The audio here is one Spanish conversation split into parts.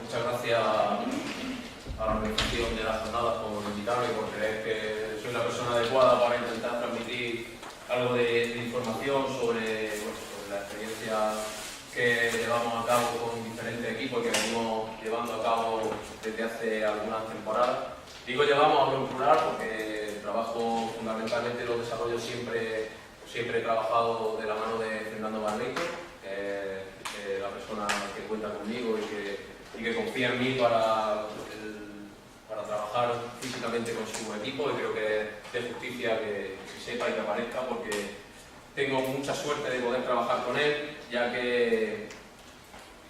muchas gracias a la organización de la jornada por invitarme, por creer que soy la persona adecuada para intentar transmitir algo de información sobre la experiencia que llevamos a cabo con diferentes equipos que venimos llevando a cabo desde hace algunas temporadas. Digo llevamos, hablo en plural porque el trabajo fundamentalmente lo desarrollo siempre he trabajado de la mano de Fernando Barreto, la persona que cuenta conmigo y que confía en mí para trabajar físicamente con su equipo, y creo que es de justicia que se sepa y que aparezca, porque tengo mucha suerte de poder trabajar con él, ya que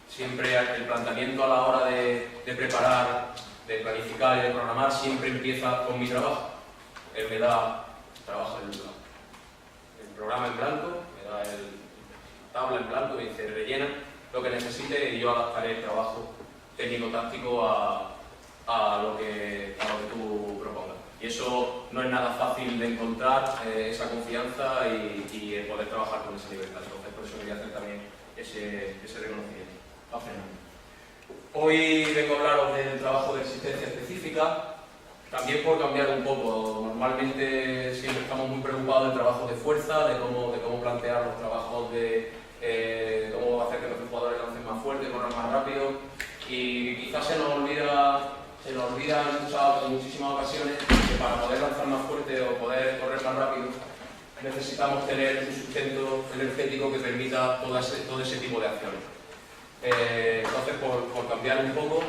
siempre el planteamiento a la hora de preparar, de planificar y de programar siempre empieza con mi trabajo. Él me da, trabaja el programa en blanco, me da la tabla en blanco, me dice rellena lo que necesite y yo adaptaré el trabajo técnico-táctico a lo que tú propongas. Y eso no es nada fácil de encontrar, esa confianza y el poder trabajar con esa libertad. Entonces, por eso quería hacer también ese reconocimiento. Va, Fernando. Hoy vengo a hablaros del trabajo de resistencia específica, también por cambiar un poco. Normalmente siempre estamos muy preocupados del trabajo de fuerza, de cómo plantear los trabajos, de cómo hacer que nuestros jugadores lancen más fuerte, corran más rápido, y quizás se nos olvida en muchísimas ocasiones que para poder lanzar más fuerte o poder correr más rápido necesitamos tener un sustento energético que permita todo ese tipo de acciones. Entonces, por cambiar un poco,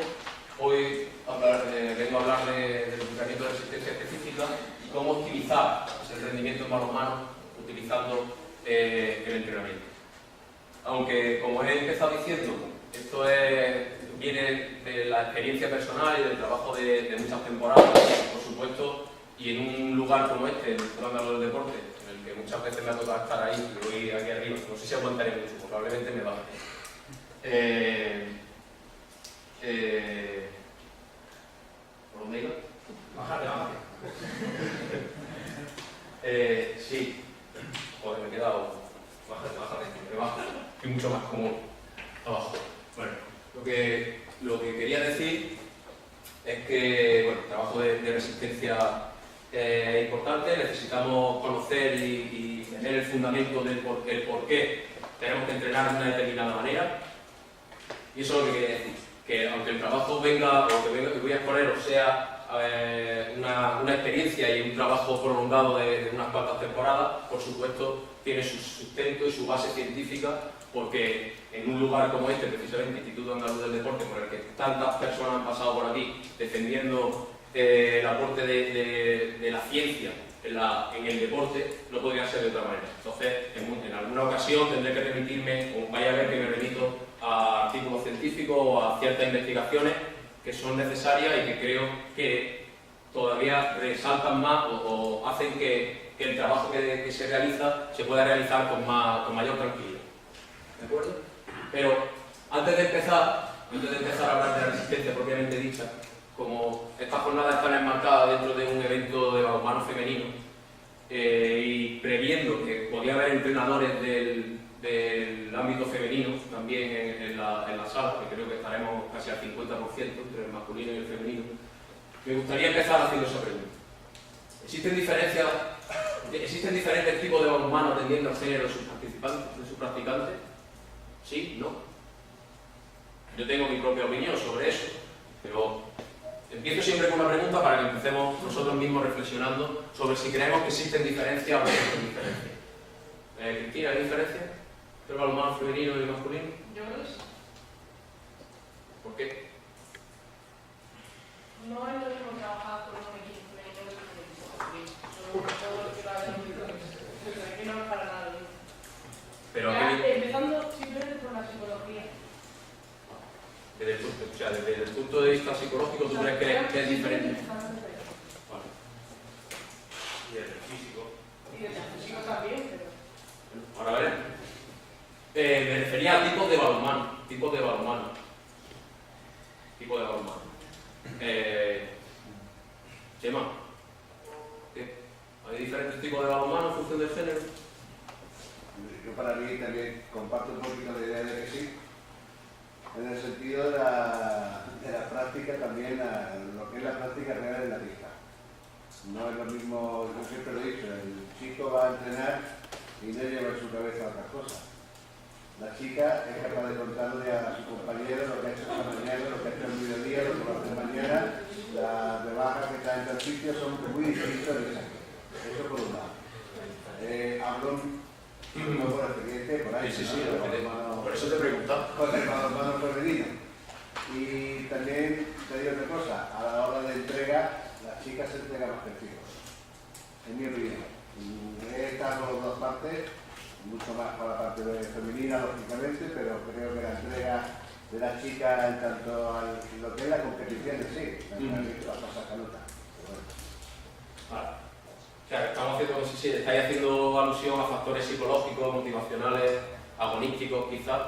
hoy vengo a hablar del entrenamiento de resistencia específica y cómo optimizar el rendimiento en balonmano utilizando el entrenamiento. Aunque, como he empezado diciendo, esto viene de la experiencia personal y del trabajo de muchas temporadas, por supuesto, y en un lugar como este, en el Estándar del Deporte, en el que muchas veces me ha tocado estar ahí, y voy aquí arriba, no sé si aguantaré mucho, probablemente me baje. ¿Por dónde iba? Bájate. Sí. Joder, me he quedado. Bájate, me bajo. Y mucho más cómodo abajo. Bueno, lo que quería decir es que, bueno, el trabajo de resistencia es importante. Necesitamos conocer y tener el fundamento del por qué tenemos que entrenar de una determinada manera. Y eso es lo que quería decir, que aunque el trabajo venga, o que voy a exponer, o sea una experiencia y un trabajo prolongado de unas cuantas temporadas, por supuesto tiene su sustento y su base científica, porque en un lugar como este, precisamente Instituto Andaluz del Deporte, por el que tantas personas han pasado por aquí defendiendo el aporte de la ciencia en el deporte, no podría ser de otra manera. Entonces, en alguna ocasión tendré que remitirme, o vaya a ver que me remito a artículos científicos o a ciertas investigaciones que son necesarias y que creo que todavía resaltan más o hacen que el trabajo que se realiza se pueda realizar con mayor tranquilidad. ¿De acuerdo? Pero antes de empezar a hablar de la resistencia propiamente dicha, como esta jornada está enmarcada dentro de un evento de balonmano femenino, y previendo que podía haber entrenadores del ámbito femenino también en la sala, que creo que estaremos casi al 50% entre el masculino y el femenino, me gustaría empezar haciendo esa pregunta. ¿Existen diferentes tipos de balonmano atendiendo al género de sus practicantes? ¿Sí? ¿No? Yo tengo mi propia opinión sobre eso, pero empiezo siempre con una pregunta para que empecemos nosotros mismos reflexionando sobre si creemos que existen diferencias o no existen diferencias. Cristina, ¿hay diferencias entre el balonmano femenino y el masculino? Yo creo que sí. ¿Por qué? No es lo mismo trabajar con un equipo femenino que con un equipo masculino. Todo lo que va a ver aquí no es para nada lo mismo. Pero empezando simplemente por la psicología. Desde el punto de vista psicológico, ¿tú crees que es diferente? Vale. Y desde el físico. Y desde el físico también, pero... Ahora veremos. Me refería a tipos de balonmano. Chema, ¿qué? ¿Hay diferentes tipos de balonmano en función del género? Yo para mí también comparto un poquito la idea de que sí, en el sentido de práctica también a lo que es la práctica real en la pista. No es lo mismo, yo siempre lo he dicho, el chico va a entrenar y no lleva en su cabeza otras cosas. La chica es capaz de contarle a su compañero lo que ha hecho esta mañana, lo que ha hecho el mediodía, lo que va a hacer mañana. Las rebajas que están en el sitio son muy distintas de esas. Eso por un lado. Hablo por experiencia por ahí. Sí, ¿no? Por eso te preguntaba. Con el balonmano femenino. Y también te digo otra cosa, a la hora de entrega, la chica se entrega más que el chico. En mi opinión. He estado por las dos partes, mucho más para la parte femenina, lógicamente, pero creo que la entrega de la chica en tanto a lo que es la competición en sí, la cosa canuta. Vale. O sea, estamos haciendo, sí, estáis haciendo alusión a factores psicológicos, motivacionales, agonísticos quizás,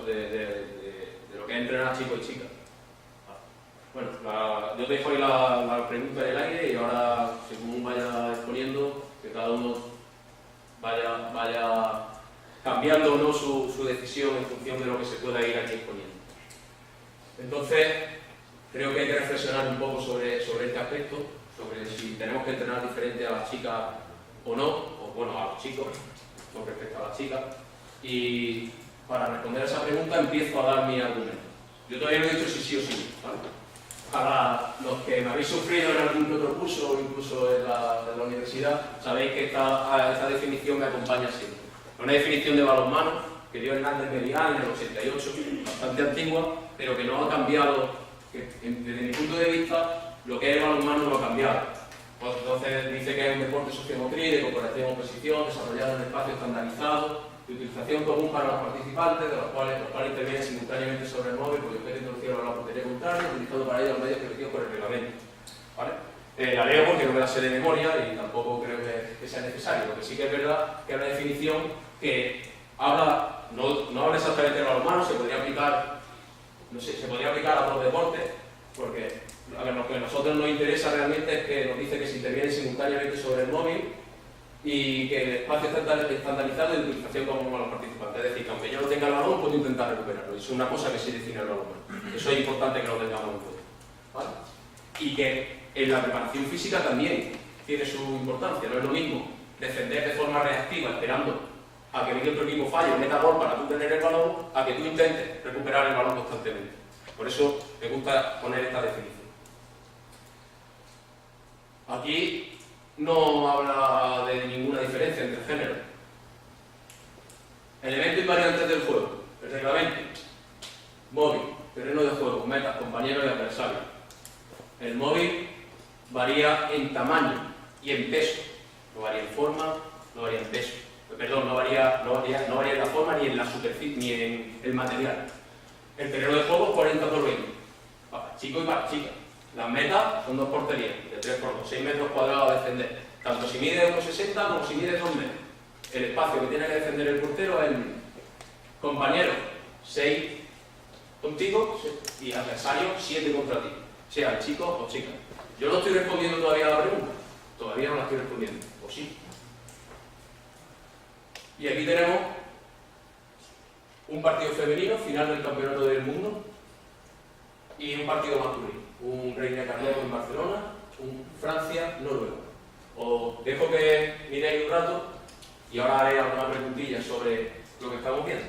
de lo que es entrenar a chicos y chicas. Bueno, yo te dejo ahí la pregunta en el aire y ahora, según vaya exponiendo, que cada uno vaya cambiando o no su decisión en función de lo que se pueda ir aquí exponiendo. Entonces, creo que hay que reflexionar un poco sobre este aspecto, sobre si tenemos que entrenar diferente a las chicas o no, o bueno, a los chicos, con respecto a las chicas. Y para responder a esa pregunta empiezo a dar mi argumento. Yo todavía no he dicho si sí o sí, ¿vale? Para los que me habéis sufrido en algún que otro curso o incluso en la universidad, sabéis que esta definición me acompaña siempre. Es una definición de balonmano que dio Hernández Melián en el 88, bastante antigua, pero que no ha cambiado, que desde mi punto de vista, lo que es el balonmano no ha cambiado. Pues entonces dice que es un deporte sociomotriz, de cooperación en oposición, desarrollado en espacio estandarizado, de utilización común para los participantes, de los cuales intervienen simultáneamente sobre el móvil, cuyo objeto introducido a la puntería contraria, utilizando para ello los medios permitidos por el reglamento. ¿Vale? La leo porque no me la sé de memoria y tampoco creo que sea necesario. Lo que sí que es verdad que es una definición que habla, no habla exactamente de balonmano, se podría aplicar, no sé, se podría aplicar a otros deportes, porque a ver, lo que a nosotros nos interesa realmente es que nos dice que se interviene simultáneamente sobre el móvil y que el espacio está estandarizado de utilización común a los participantes. Es decir, que aunque yo no tenga el balón, puedo intentar recuperarlo. Eso es una cosa que sí define el balón. Eso es importante que lo tengamos en cuenta. ¿Vale? Y que en la preparación física también tiene su importancia. No es lo mismo defender de forma reactiva, esperando a que venga otro equipo falle o meta gol para tú tener el balón, a que tú intentes recuperar el balón constantemente. Por eso me gusta poner esta definición. Aquí no habla de ninguna diferencia entre géneros. Elementos invariantes del juego: el reglamento, móvil, terreno de juego, metas, compañeros y adversarios. El móvil varía en tamaño y en peso. No varía en forma, no varía en peso. Perdón, no varía en la forma ni en la superficie ni en el material. El terreno de juego es 40 por 20. Para chico y para chica. Las metas son 2 porterías, de 3 por 2, 6 metros cuadrados a defender. Tanto si mide 1,60 como si mide 2 metros. El espacio que tiene que defender el portero es el mismo. Compañero, 6 contigo y adversario, 7 contra ti. Sea chico o chica. Yo no estoy respondiendo todavía a la pregunta. Todavía no la estoy respondiendo. ¿O sí? Y aquí tenemos un partido femenino, final del Campeonato del Mundo, y un partido masculino. Un Reina Carlevo en Barcelona, un Francia-Noruega. Os dejo que miréis un rato y ahora haré alguna preguntilla sobre lo que estamos viendo.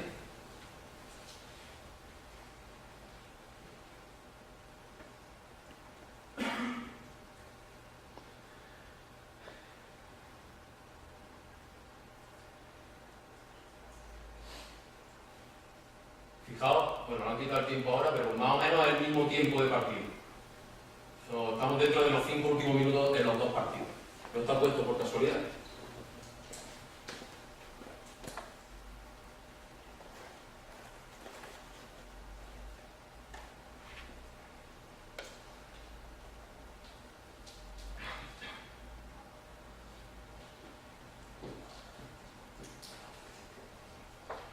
Fijaos, bueno, no han quitado el tiempo ahora, pero más o menos es el mismo tiempo de partido. Estamos dentro de los 5 últimos minutos de los 2 partidos. No está puesto por casualidad.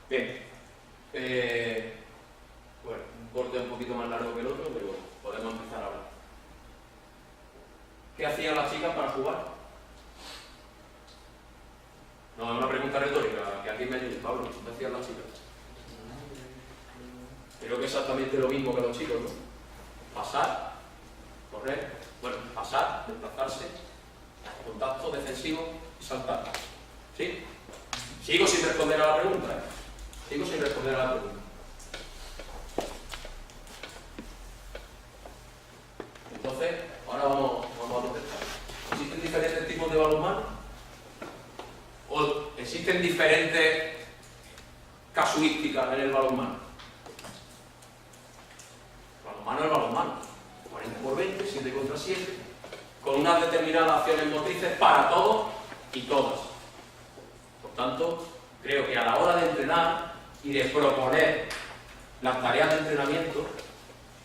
Bien. Bueno, un corte un poquito más largo que el otro, pero podemos empezar ahora. ¿Qué hacían las chicas para jugar? No, es una pregunta retórica, que alguien me ayude. Pablo, ¿qué hacían las chicas? Creo que exactamente lo mismo que los chicos, ¿no? pasar, correr, bueno, pasar, desplazarse, contacto defensivo y saltar. ¿Sí? Sigo sin responder a la pregunta. Sigo sin responder a la pregunta. Entonces, ahora vamos a contestar. ¿Existen diferentes tipos de balonmano? ¿O existen diferentes casuísticas en el balonmano? El balonmano es balonmano. 40 por 20, 7 contra 7, con unas determinadas acciones motrices para todos y todas. Por tanto, creo que a la hora de entrenar y de proponer las tareas de entrenamiento,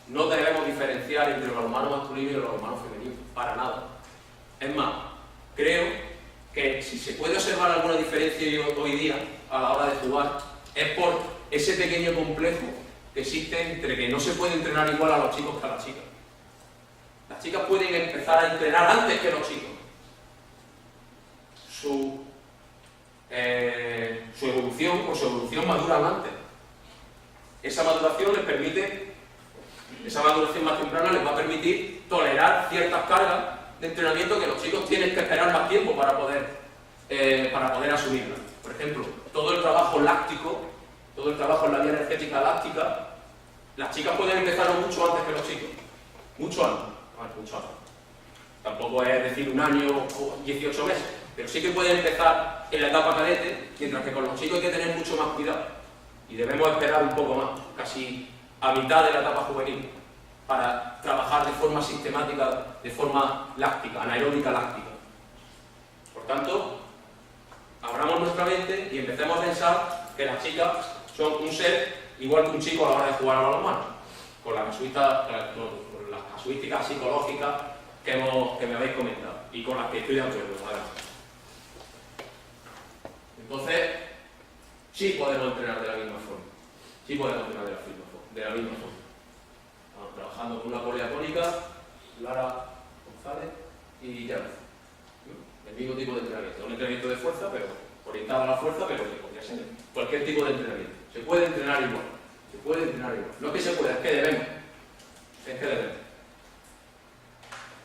no debemos diferenciar entre el balonmano masculino y el balonmano femenino, para nada. Es más, creo que si se puede observar alguna diferencia hoy día a la hora de jugar, es por ese pequeño complejo que existe entre que no se puede entrenar igual a los chicos que a las chicas. Las chicas pueden empezar a entrenar antes que los chicos. Su evolución maduran antes. Esa maduración les permite, esa maduración más temprana les va a permitir tolerar ciertas cargas de entrenamiento que los chicos tienen que esperar más tiempo para poder asumirlas. Por ejemplo, todo el trabajo láctico, todo el trabajo en la vía energética láctica, las chicas pueden empezarlo mucho antes que los chicos. Mucho antes. Mucho antes. Tampoco es decir un año o 18 meses, pero sí que pueden empezar en la etapa cadete, mientras que con los chicos hay que tener mucho más cuidado. Y debemos esperar un poco más, casi a mitad de la etapa juvenil, para trabajar de forma sistemática, de forma láctica, anaeróbica láctica. Por tanto, abramos nuestra mente y empecemos a pensar que las chicas son un ser igual que un chico a la hora de jugar al balonmano, con las casuísticas psicológicas que me habéis comentado y con las que estoy de acuerdo. Entonces, sí podemos entrenar de la misma forma. Sí podemos entrenar de la misma forma. Estamos trabajando con una poliatónica, Lara González y Jan. El mismo tipo de entrenamiento. Un entrenamiento de fuerza, pero orientado a la fuerza, pero que podría ser cualquier tipo de entrenamiento. Se puede entrenar igual. Se puede entrenar igual. No es que se pueda, es que debemos. Es que debemos.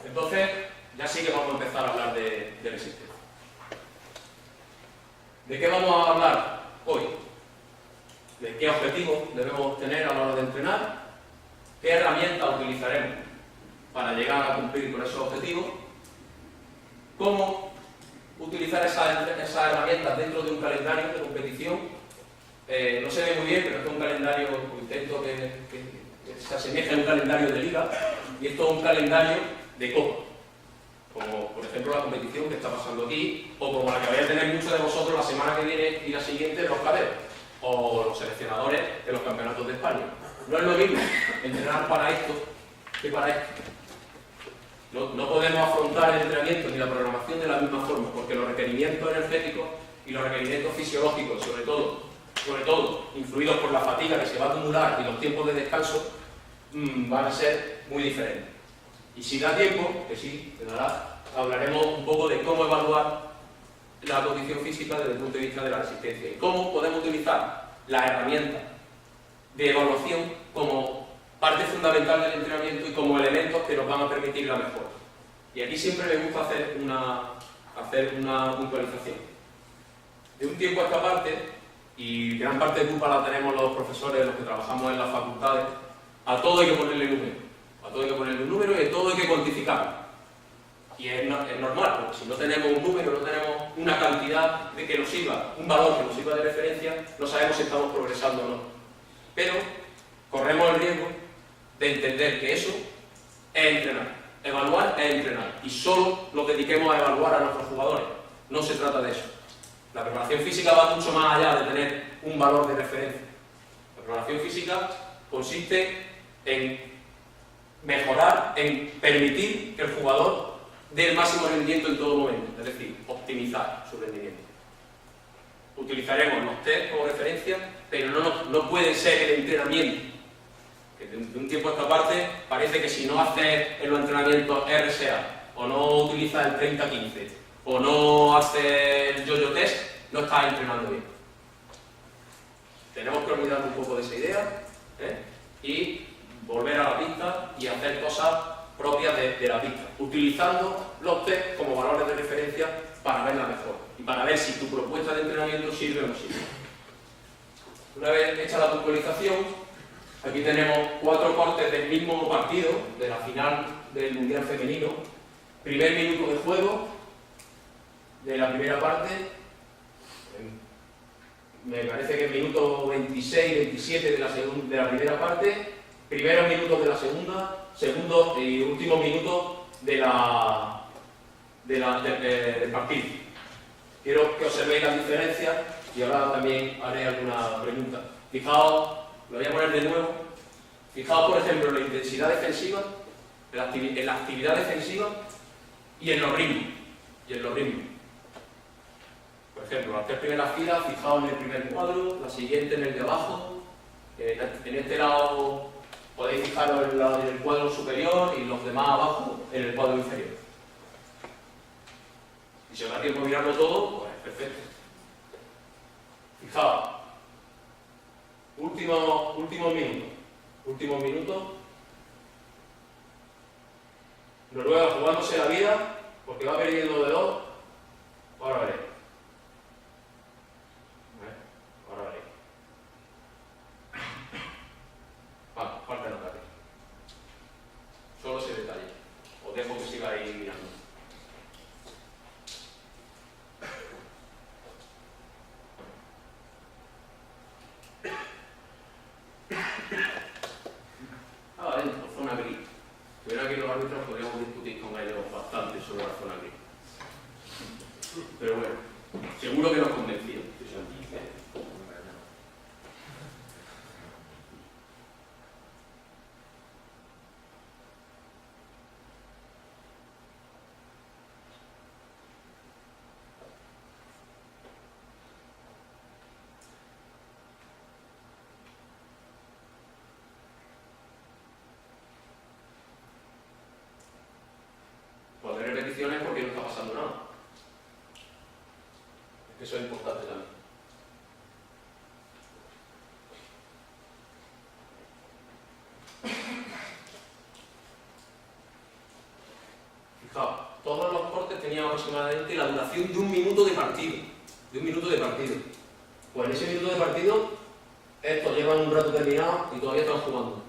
Entonces, ya sí que vamos a empezar a hablar de resistencia. ¿De qué vamos a hablar hoy? ¿De qué objetivos debemos tener a la hora de entrenar? ¿Qué herramientas utilizaremos para llegar a cumplir con esos objetivos? ¿Cómo utilizar esas herramientas dentro de un calendario de competición? No se ve muy bien, pero esto es un calendario, intento que se asemeje a un calendario de liga, y esto es un calendario de copa, como por ejemplo la competición que está pasando aquí, o como la que vais a tener muchos de vosotros la semana que viene y la siguiente, los cadetes, o los seleccionadores de los campeonatos de España. No es lo mismo entrenar para esto que para esto. No podemos afrontar el entrenamiento ni la programación de la misma forma, porque los requerimientos energéticos y los requerimientos fisiológicos, sobre todo influidos por la fatiga que se va a acumular y los tiempos de descanso, van a ser muy diferentes. Y si da tiempo, que sí, te dará, hablaremos un poco de cómo evaluar la condición física desde el punto de vista de la resistencia y cómo podemos utilizar las herramientas de evaluación como parte fundamental del entrenamiento y como elementos que nos van a permitir la mejora. Y aquí siempre me gusta hacer una puntualización. De un tiempo a esta parte, y gran parte de culpa la tenemos los profesores, los que trabajamos en las facultades, a todo hay que ponerle número. A todo hay que ponerle un número y a todo hay que cuantificarlo. Y es normal, porque si no tenemos un número, no tenemos una cantidad de que nos sirva, un valor que nos sirva de referencia, no sabemos si estamos progresando o no. Pero corremos el riesgo de entender que eso es entrenar. Evaluar es entrenar. Y solo lo dediquemos a evaluar a nuestros jugadores. No se trata de eso. La preparación física va mucho más allá de tener un valor de referencia. La preparación física consiste en mejorar, en permitir que el jugador dé el máximo rendimiento en todo momento, es decir, optimizar su rendimiento. Utilizaremos los test como referencia, pero no puede ser el entrenamiento. Que de un tiempo a esta parte parece que si no haces en los entrenamientos RSA, o no utilizas el 30-15, o no haces el yo-yo test, no estás entrenando bien. Tenemos que olvidar un poco de esa idea, y volver a la pista y hacer cosas propias de la pista, utilizando los test como valores de referencia para verla mejor y para ver si tu propuesta de entrenamiento sirve o no sirve. Una vez hecha la puntualización, aquí tenemos 4 cortes del mismo partido, de la final del Mundial Femenino. Primer minuto de juego de la primera parte, me parece que el minuto 26, 27 de la primera parte, primeros minutos de la segunda, segundo y último minuto del partido. Quiero que observéis las diferencias y ahora también haré alguna pregunta. Fijaos, lo voy a poner de nuevo. Fijaos, por ejemplo, en la intensidad defensiva, en la actividad defensiva y en los ritmos. Por ejemplo, las 3 primeras filas, fijaos en el primer cuadro, la siguiente en el de abajo. En este lado podéis fijaros en el cuadro superior y los demás abajo en el cuadro inferior. Y si os da tiempo a mirarlo todo, pues perfecto. Fijaos, último minuto. Noruega jugándose la vida porque va perdiendo de 2. Ahora veréis. Falta el ataque. Solo ese detalle. Os dejo que sigáis mirando. Adentro, zona gris. Si hubiera aquí los árbitros, podríamos discutir con ellos bastante sobre la zona gris. Pero bueno, seguro que nos convencieron. Porque no está pasando nada. Eso es importante también. Fijaos, todos los cortes tenían aproximadamente la duración de 1 minuto de partido. Pues en ese minuto de partido, estos llevan un rato terminado y todavía están jugando.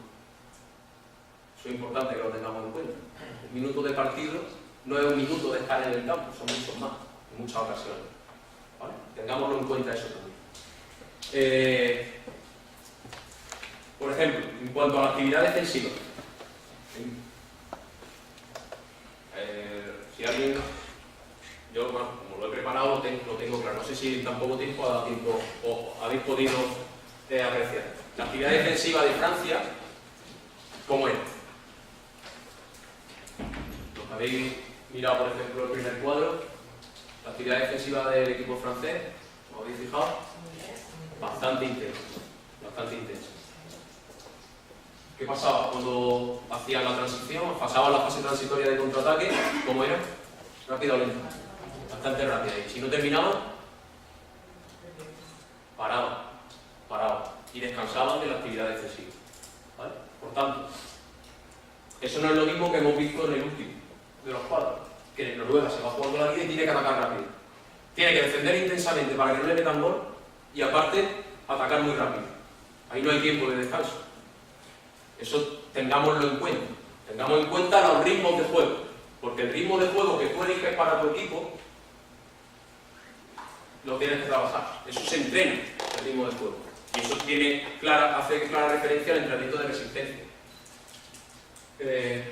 Eso es importante que lo tengamos en cuenta. El minuto de partido no es 1 minuto de estar en el campo, son muchos más, en muchas ocasiones. ¿Vale? Tengámoslo en cuenta eso también. Por ejemplo, en cuanto a la actividad defensiva, si alguien, yo como lo he preparado, lo tengo claro. No sé si en tan poco tiempo ha dado tiempo o habéis podido apreciar. La actividad defensiva de Francia, ¿cómo es? Los habéis mirado, por ejemplo, el primer cuadro, la actividad defensiva del equipo francés, ¿os habéis fijado? Bastante intensa. ¿Qué pasaba cuando hacían la transición? Pasaban la fase transitoria de contraataque, ¿cómo era? Rápida o lenta. Bastante rápida. Y si no terminaban, paraban. Y descansaban de la actividad defensiva. ¿Vale? Por tanto, eso no es lo mismo que hemos visto en el último de los cuadros, que en Noruega se va jugando la vida y tiene que atacar rápido. Tiene que defender intensamente para que no le metan gol y aparte atacar muy rápido. Ahí no hay tiempo de descanso. Eso tengámoslo en cuenta. Tengamos en cuenta los ritmos de juego, porque el ritmo de juego que tú eliges para tu equipo lo tienes que trabajar. Eso se entrena, el ritmo de juego. Y eso hace clara referencia al entrenamiento de resistencia. ¿Qué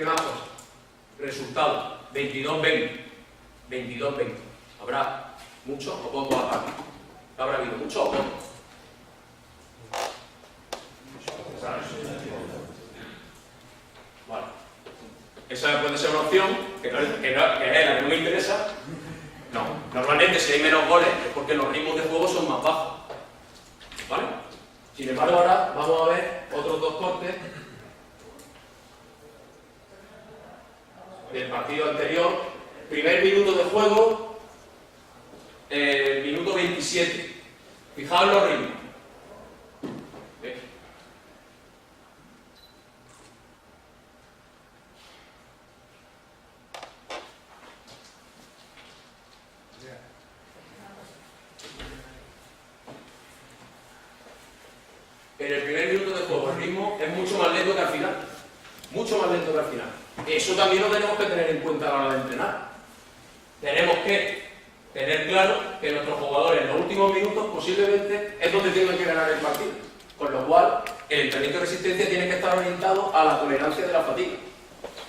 más cosas? Resultado, 22-20. ¿Habrá mucho o poco ataque? ¿Habrá habido mucho o poco? Vale. Esa puede ser una opción, que es la que no me interesa. No, normalmente si hay menos goles es porque los ritmos de juego son más bajos. ¿Vale? Sin embargo, ahora vamos a ver otros 2 cortes del partido anterior. Primer minuto de juego, minuto 27. Fijaos los ritmos. ¿Ves? en el primer minuto de juego el ritmo es mucho más lento que al final. Mucho más lento que al final. Eso también lo tenemos que tener en cuenta a la hora de entrenar. Tenemos que tener claro que nuestros jugadores en los últimos minutos posiblemente es donde tienen que ganar el partido. Con lo cual, el entrenamiento de resistencia tiene que estar orientado a la tolerancia de la fatiga.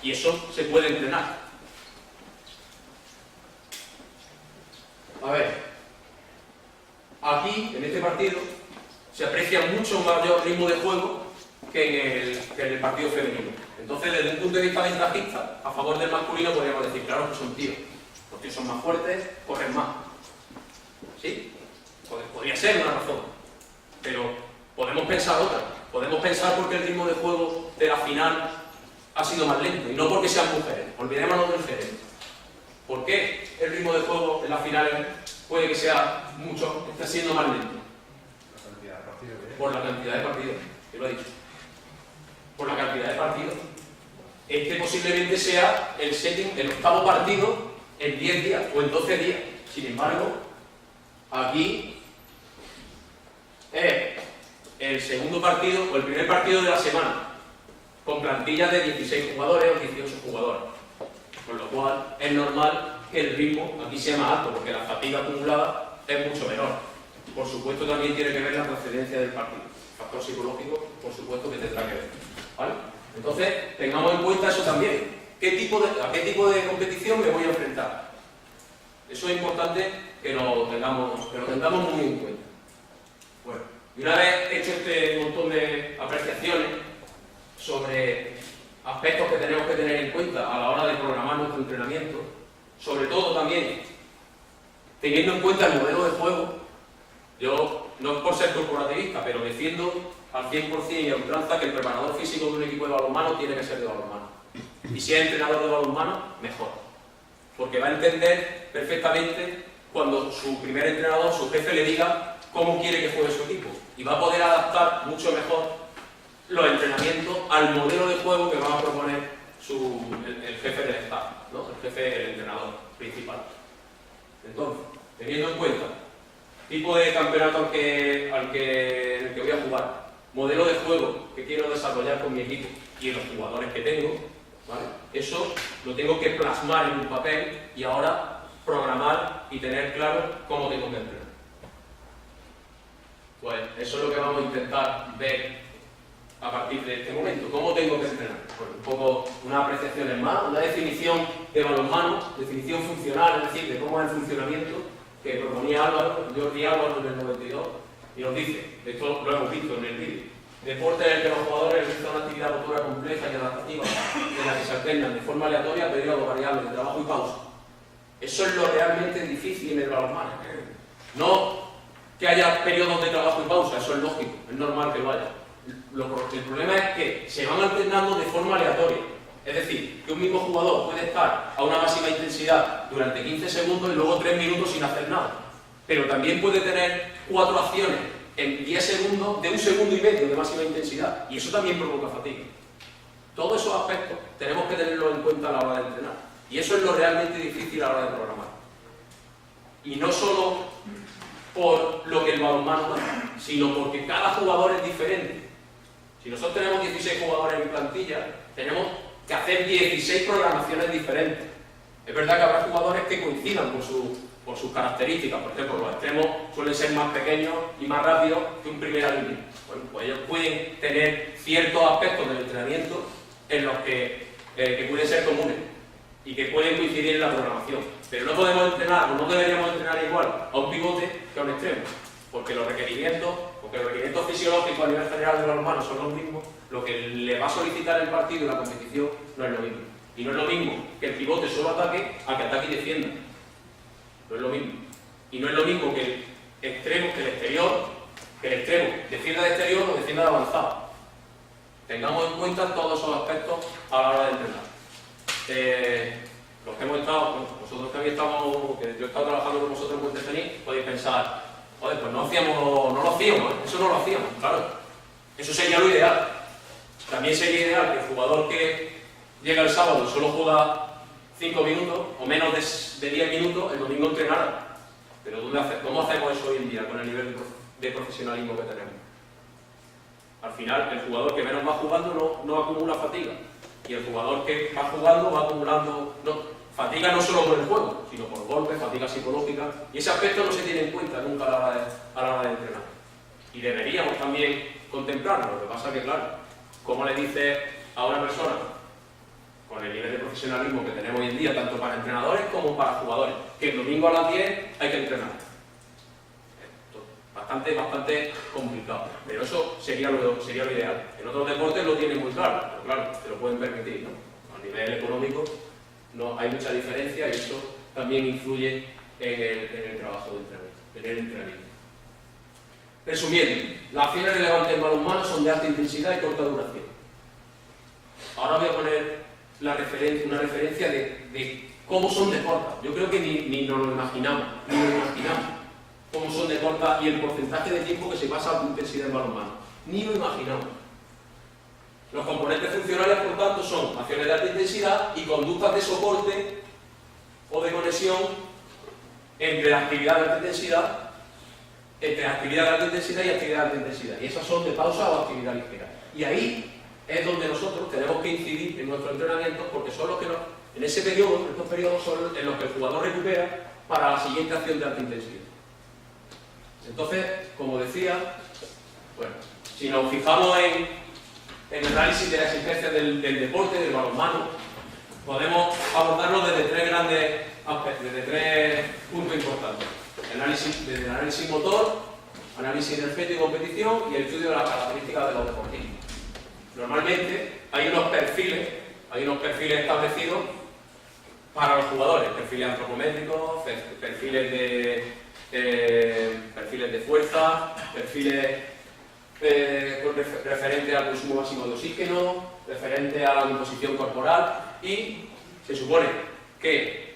Y eso se puede entrenar. A ver, aquí, en este partido, se aprecia mucho mayor ritmo de juego que en el partido femenino. Entonces, desde un punto de vista ventajista, a favor del masculino podríamos decir, claro que son tíos. Los tíos son más fuertes, corren más. ¿Sí? Podría ser una razón. Pero podemos pensar otra. Podemos pensar porque el ritmo de juego de la final ha sido más lento. Y no porque sean mujeres. Olvidémonos del género. ¿Por qué el ritmo de juego en las finales puede que sea mucho, esté siendo más lento? Por la cantidad de partidos. Yo lo he dicho. Por la cantidad de partidos. Este posiblemente sea el octavo partido en 10 días o en 12 días. Sin embargo, aquí es el segundo partido o el primer partido de la semana, con plantillas de 16 jugadores o 18 jugadores. Con lo cual es normal que el ritmo aquí sea más alto, porque la fatiga acumulada es mucho menor. Por supuesto también tiene que ver la procedencia del partido. El factor psicológico, por supuesto que tendrá que ver. ¿Vale? Entonces, tengamos en cuenta eso también. ¿A qué tipo de competición me voy a enfrentar? Eso es importante que lo tengamos muy en cuenta. Bueno, y una vez hecho este montón de apreciaciones sobre aspectos que tenemos que tener en cuenta a la hora de programar nuestro entrenamiento, sobre todo también teniendo en cuenta el modelo de juego, yo no es por ser corporativista, pero defiendo al 100% y a ultranza que el preparador físico de un equipo de balonmano tiene que ser de balonmano. Y si es entrenador de balonmano, mejor. Porque va a entender perfectamente cuando su primer entrenador, su jefe, le diga cómo quiere que juegue su equipo. Y va a poder adaptar mucho mejor los entrenamientos al modelo de juego que va a proponer el jefe del staff, ¿no? El jefe, el entrenador principal. Entonces, teniendo en cuenta tipo de campeonato en el que voy a jugar, modelo de juego que quiero desarrollar con mi equipo y los jugadores que tengo, ¿vale? Eso lo tengo que plasmar en un papel y ahora programar y tener claro cómo tengo que entrenar. Pues eso es lo que vamos a intentar ver a partir de este momento. ¿Cómo tengo que entrenar? Pues un poco unas apreciaciones más, una definición de balonmano, definición funcional, es decir, de cómo es el funcionamiento que proponía Jordi Álvaro en el 92, y nos dice, esto lo hemos visto en el vídeo, deporte en el que los jugadores realizan una actividad motora compleja y adaptativa en la que se alternan de forma aleatoria periodos variables de trabajo y pausa. Eso es lo realmente difícil en el balonmano. No que haya periodos de trabajo y pausa, eso es lógico, es normal que lo haya. El problema es que se van alternando de forma aleatoria. Es decir, que un mismo jugador puede estar a una máxima intensidad durante 15 segundos y luego 3 minutos sin hacer nada. Pero también puede tener 4 acciones en 10 segundos de 1,5 segundos de máxima intensidad. Y eso también provoca fatiga. Todos esos aspectos tenemos que tenerlos en cuenta a la hora de entrenar. Y eso es lo realmente difícil a la hora de programar. Y no solo por lo que el balonmano da, sino porque cada jugador es diferente. Si nosotros tenemos 16 jugadores en plantilla, tenemos que hacer 16 programaciones diferentes. Es verdad que habrá jugadores que coincidan por sus características. Por ejemplo, los extremos suelen ser más pequeños y más rápidos que un primera línea. Bueno, pues ellos pueden tener ciertos aspectos del entrenamiento en los que pueden ser comunes y que pueden coincidir en la programación. Pero no podemos entrenar, o no deberíamos entrenar igual a un pivote que a un extremo, porque los requerimientos fisiológicos a nivel general de los humanos son los mismos. Lo que le va a solicitar el partido y la competición no es lo mismo. Y no es lo mismo que el pivote solo ataque a que ataque y defienda. No es lo mismo. Y no es lo mismo que el extremo defienda de exterior o defienda de avanzado. Tengamos en cuenta todos esos aspectos a la hora de entrenar. Los que hemos estado, bueno, vosotros que habéis estado, que yo he estado trabajando con vosotros en Puente Genil, podéis pensar, joder, pues no lo hacíamos, eso no lo hacíamos, claro. Eso sería lo ideal. También sería ideal que el jugador que llega el sábado solo juega 5 minutos o menos de 10 minutos, el domingo entrenara. Pero ¿cómo hacemos eso hoy en día con el nivel de profesionalismo que tenemos? Al final, el jugador que menos va jugando no acumula fatiga. Y el jugador que va jugando va acumulando fatiga no solo por el juego, sino por golpes, fatiga psicológica. Y ese aspecto no se tiene en cuenta nunca a la hora de entrenar. Y deberíamos también contemplarlo. Lo que pasa es que, claro, ¿cómo le dices a una persona, con el nivel de profesionalismo que tenemos hoy en día, tanto para entrenadores como para jugadores, que el domingo a las 10 hay que entrenar? Bastante complicado, pero eso sería lo ideal. En otros deportes lo tienen muy claro, pero claro, se lo pueden permitir, ¿no? A nivel económico no hay mucha diferencia y eso también influye en el trabajo de entrenamiento. Resumiendo, las acciones relevantes en balonmano son de alta intensidad y corta duración. Ahora voy a poner una referencia de cómo son de cortas. Yo creo que ni nos lo imaginamos, cómo son de corta y el porcentaje de tiempo que se pasa a alta intensidad en balonmano. Ni lo imaginamos. Los componentes funcionales, por tanto, son acciones de alta intensidad y conductas de soporte o de conexión entre la actividad de alta intensidad, y actividad de alta intensidad. Y esas son de pausa o actividad ligera. Y ahí es donde nosotros tenemos que incidir en nuestro entrenamiento, porque son los que en estos periodos son en los que el jugador recupera para la siguiente acción de alta intensidad. Entonces, como decía, bueno, si nos fijamos en el análisis de la existencia del deporte, del balonmano, podemos abordarlo desde tres grandes aspectos, desde tres puntos importantes. Desde el análisis motor, análisis energético y competición y el estudio de las características de los deportistas. Normalmente hay unos perfiles establecidos para los jugadores, perfiles antropométricos, perfiles de fuerza, perfiles referentes al consumo máximo de oxígeno, referentes a la composición corporal, y se supone que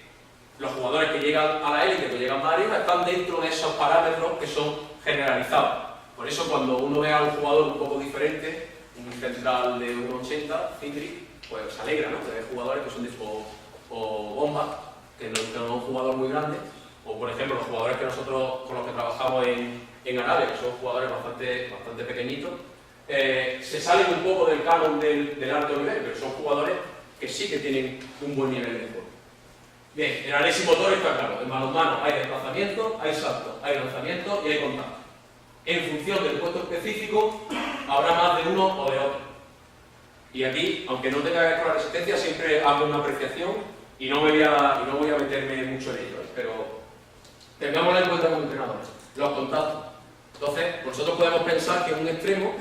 los jugadores que llegan a la élite, que llegan más arriba, están dentro de esos parámetros que son generalizados. Por eso cuando uno ve a un jugador un poco diferente, un central de 1,80, Findry, pues se alegra, ¿no? De ver jugadores que son tipo bomba, que no es un jugador muy grande, o por ejemplo los jugadores que nosotros con los que trabajamos en Arabia, que son jugadores bastante pequeñitos, se salen un poco del canon del alto nivel, pero son jugadores que sí que tienen un buen nivel de juego. Bien, el análisis motor está claro. En balonmano hay desplazamiento, hay salto, hay lanzamiento y hay contacto. En función del puesto específico, habrá más de uno o de otro. Y aquí, aunque no tenga que ver con la resistencia, siempre hago una apreciación y no voy a meterme mucho en ello, pero tengámoslo en cuenta como entrenadores. Los contactos. Entonces, nosotros podemos pensar que un extremo,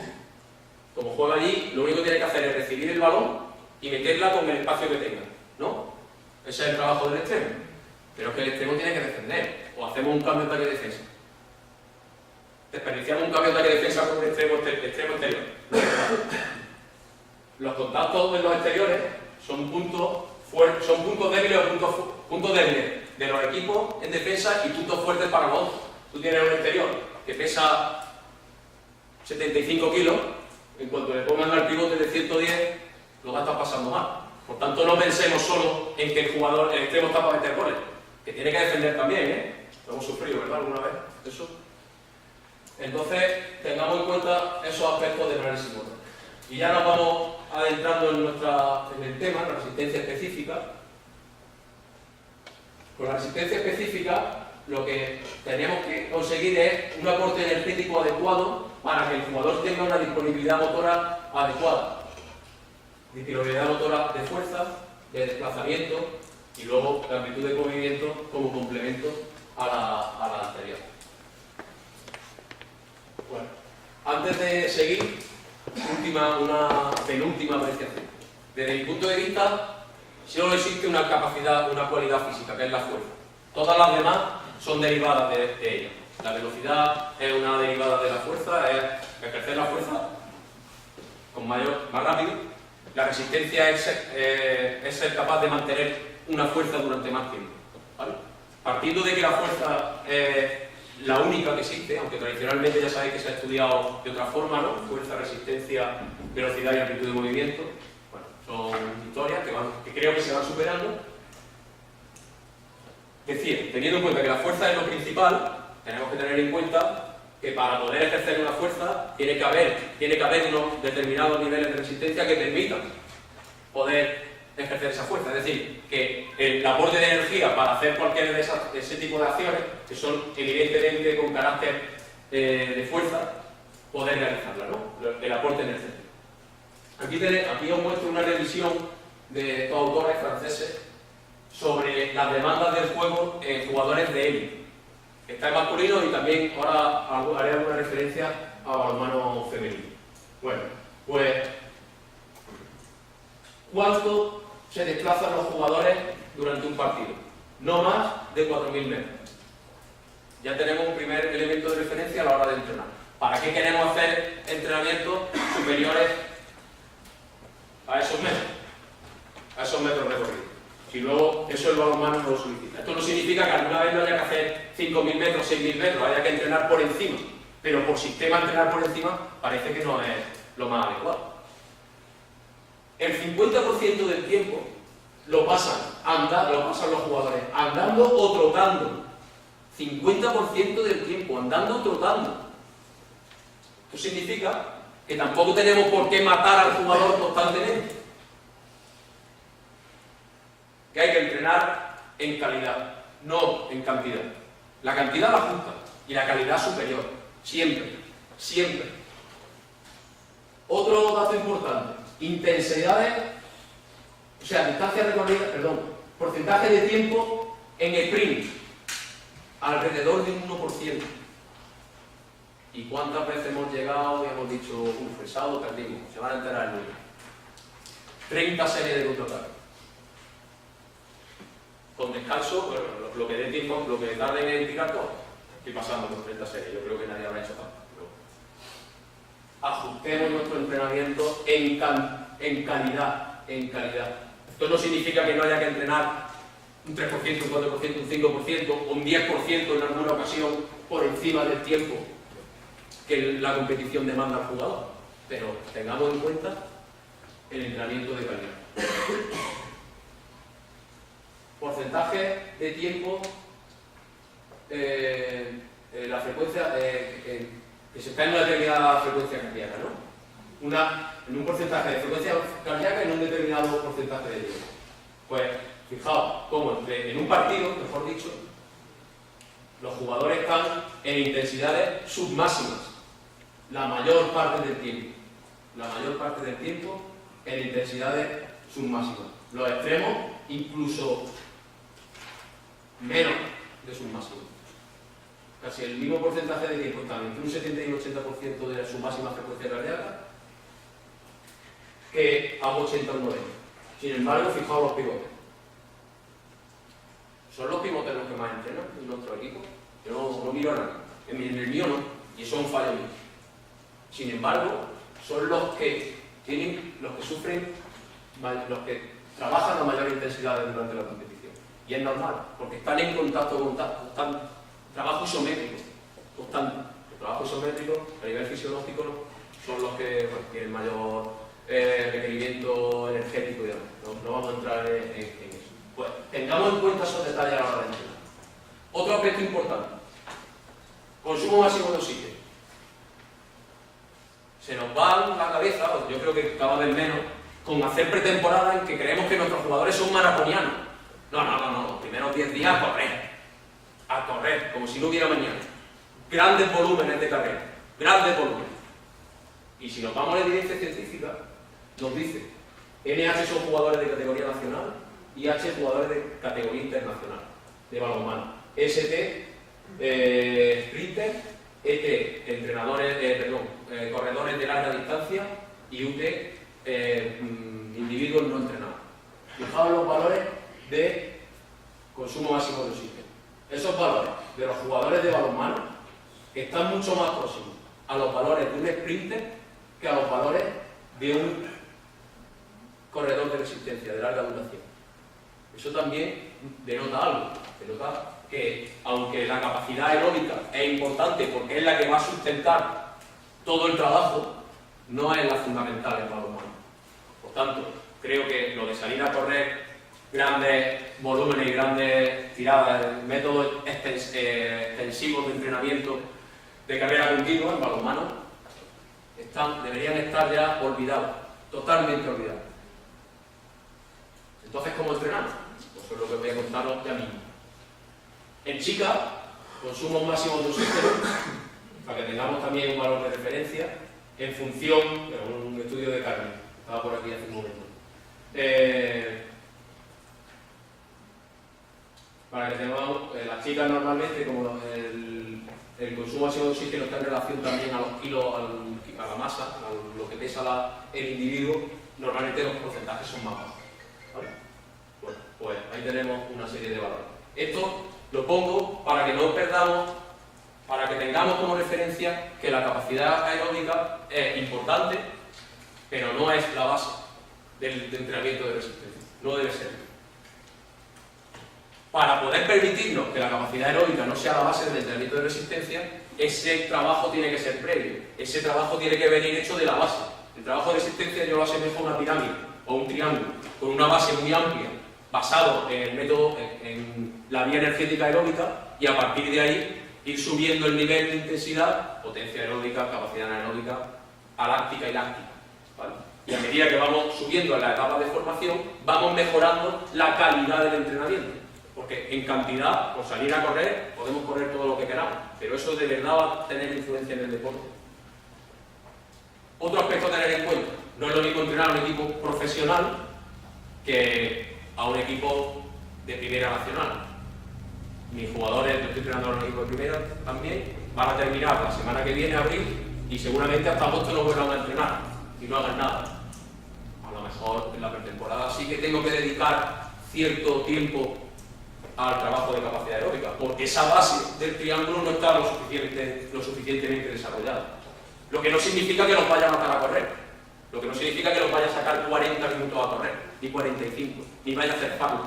como juega allí, lo único que tiene que hacer es recibir el balón y meterla con el espacio que tenga, ¿no? Ese es el trabajo del extremo. Pero es que el extremo tiene que defender. O hacemos un cambio de ataque-defensa. Desperdiciamos un cambio de ataque-defensa con un extremo exterior. Los contactos en los exteriores son puntos débiles o puntos débiles de los equipos en defensa y puntos fuertes para los otros. Tú tienes un exterior que pesa 75 kilos, en cuanto le pongan al pivote de 110, lo va a estar pasando mal. Por tanto, no pensemos solo en que el extremo está para meter goles, que tiene que defender también, ¿eh? Lo hemos sufrido, ¿verdad? ¿Alguna vez? Eso. Entonces, tengamos en cuenta esos aspectos del análisis motor. Y ya nos vamos adentrando en el tema, la resistencia específica. Con la resistencia específica, lo que tenemos que conseguir es un aporte energético adecuado para que el jugador tenga una disponibilidad motora adecuada. Disponibilidad motora de fuerza, de desplazamiento y luego la amplitud de movimiento como complemento a la anterior. Bueno, antes de seguir, una penúltima apreciación. Desde mi punto de vista, solo existe una capacidad, una cualidad física, que es la fuerza. Todas las demás son derivadas de ella. La velocidad es una derivada de la fuerza, es ejercer la fuerza más rápido. La resistencia es ser capaz de mantener una fuerza durante más tiempo, ¿vale? Partiendo de que la fuerza es la única que existe, aunque tradicionalmente ya sabéis que se ha estudiado de otra forma, ¿no? Fuerza, resistencia, velocidad y amplitud de movimiento. Bueno, son historias que creo que se van superando. Decir, teniendo en cuenta que la fuerza es lo principal, tenemos que tener en cuenta que para poder ejercer una fuerza tiene que haber unos determinados niveles de resistencia que permitan poder ejercer esa fuerza. Es decir, que el aporte de energía para hacer cualquiera de ese tipo de acciones, que son evidentemente con carácter de fuerza, poder realizarla, ¿no? El aporte energético. Aquí os muestro una revisión de estos autores franceses sobre las demandas del juego en jugadores de élite. Está en masculino y también ahora haré alguna referencia a balonmano femenino. Bueno, pues ¿cuánto se desplazan los jugadores durante un partido? No más de 4.000 metros. Ya tenemos un primer elemento de referencia a la hora de entrenar. ¿Para qué queremos hacer entrenamientos superiores a esos metros recorridos? Si luego eso el balonmano no lo solicita. Esto no significa que alguna vez no haya que hacer 5.000 metros, 6.000 metros, haya que entrenar por encima. Pero por sistema entrenar por encima parece que no es lo más adecuado. El 50% del tiempo lo pasan los jugadores andando o trotando. 50% del tiempo andando o trotando. Esto significa que tampoco tenemos por qué matar al jugador constantemente. Que hay que entrenar en calidad, no en cantidad. La cantidad la justa y la calidad superior. Siempre, siempre. Otro dato importante. Intensidades, o sea, distancia recorrida, porcentaje de tiempo en sprint, alrededor de un 1%. ¿Y cuántas veces hemos llegado y hemos dicho, el sábado perdimos, se van a enterar el lunes? 30 series de contraataque. Con descanso, bueno, lo que dé tiempo, lo que tarden en tirar todo. Estoy pasando con 30 series, yo creo que nadie habrá hecho tanto. Ajustemos nuestro entrenamiento en calidad. Esto no significa que no haya que entrenar un 3%, un 4%, un 5% o un 10% en alguna ocasión por encima del tiempo que la competición demanda al jugador. Pero tengamos en cuenta el entrenamiento de calidad. Porcentaje de tiempo, la frecuencia, que se está en una determinada frecuencia cardíaca, ¿no? En un porcentaje de frecuencia cardíaca en un determinado porcentaje de tiempo. Pues, fijaos, cómo en un partido, mejor dicho, los jugadores están en intensidades submáximas la mayor parte del tiempo. La mayor parte del tiempo en intensidades submáximas. Los extremos, incluso menos de submáximos. Casi el mismo porcentaje de tiempo están entre un 70 y un 80% de su máxima frecuencia cardíaca que a un 80 o un 90. Sin embargo, fijaos los pivotes. Son los pivotes los que más entrenan en nuestro equipo. Yo no miro a nadie. En el mío no. Y eso es un fallo mío. Sin embargo, son los que sufren, los que trabajan a mayor intensidad durante la competición. Y es normal, porque están en contacto constante. Trabajo isométrico, constante. El trabajo isométrico a nivel fisiológico son los que tienen mayor requerimiento energético y demás. No vamos a entrar en eso. Pues tengamos en cuenta esos detalles a la hora de entrenar. Otro aspecto importante: consumo máximo de oxígeno. Se nos va la cabeza, yo creo que cada vez menos, con hacer pretemporada en que creemos que nuestros jugadores son maratonianos. No. Los primeros 10 días a correr, como si no hubiera mañana. Grandes volúmenes de carrera, grandes volúmenes. Y si nos vamos a la evidencia científica, nos dice, NH son jugadores de categoría nacional y H jugadores de categoría internacional, de balonmano. ST, sprinter, ET, corredores de larga distancia, y UT, individuos no entrenados. Fijaos los valores de consumo máximo de oxígeno. Esos valores de los jugadores de balonmano están mucho más próximos a los valores de un sprinter que a los valores de un corredor de resistencia de larga duración. Eso también denota algo, denota que aunque la capacidad aeróbica es importante porque es la que va a sustentar todo el trabajo, no es la fundamental en el balonmano. Por tanto, creo que lo de salir a correr grandes volúmenes y grandes tiradas, métodos extensivos de entrenamiento de carrera continua en balonmano deberían estar ya olvidados, totalmente olvidados. Entonces, ¿cómo entrenamos? Pues eso es lo que voy a contaros ya mismo. En chicas, consumos máximos de oxígeno, para que tengamos también un valor de referencia, en función de un estudio de Carmen, estaba por aquí hace un momento. Para que tengamos, las chicas normalmente, como el consumo máximo de oxígeno está en relación también a los kilos, a la masa, a lo que pesa el individuo, normalmente los porcentajes son más bajos. ¿Vale? Bueno, pues ahí tenemos una serie de valores. Esto lo pongo para que no perdamos, para que tengamos como referencia que la capacidad aeróbica es importante, pero no es la base del entrenamiento de resistencia. No debe ser. Para poder permitirnos que la capacidad aeróbica no sea la base del entrenamiento de resistencia, ese trabajo tiene que ser previo. Ese trabajo tiene que venir hecho de la base. El trabajo de resistencia yo lo asemejo a una pirámide o un triángulo, con una base muy amplia, basado en el método, en la vía energética aeróbica, y a partir de ahí ir subiendo el nivel de intensidad, potencia aeróbica, capacidad anaeróbica, aláctica y láctica. ¿Vale? Y a medida que vamos subiendo en la etapa de formación, vamos mejorando la calidad del entrenamiento. Porque en cantidad, por salir a correr, podemos correr todo lo que queramos, pero eso de verdad va a tener influencia en el deporte. Otro aspecto a tener en cuenta: no es lo mismo entrenar a un equipo profesional que a un equipo de primera nacional. Mis jugadores, yo estoy entrenando a un equipo de primera también, van a terminar la semana que viene, abril, y seguramente hasta agosto no vuelvan a entrenar y no hagan nada. A lo mejor en la pretemporada sí que tengo que dedicar cierto tiempo al trabajo de capacidad aeróbica, porque esa base del triángulo no está lo suficientemente desarrollada. Lo que no significa que los vaya a matar a correr, lo que no significa que los vaya a sacar 40 minutos a correr, ni 45, ni vaya a hacer fallo.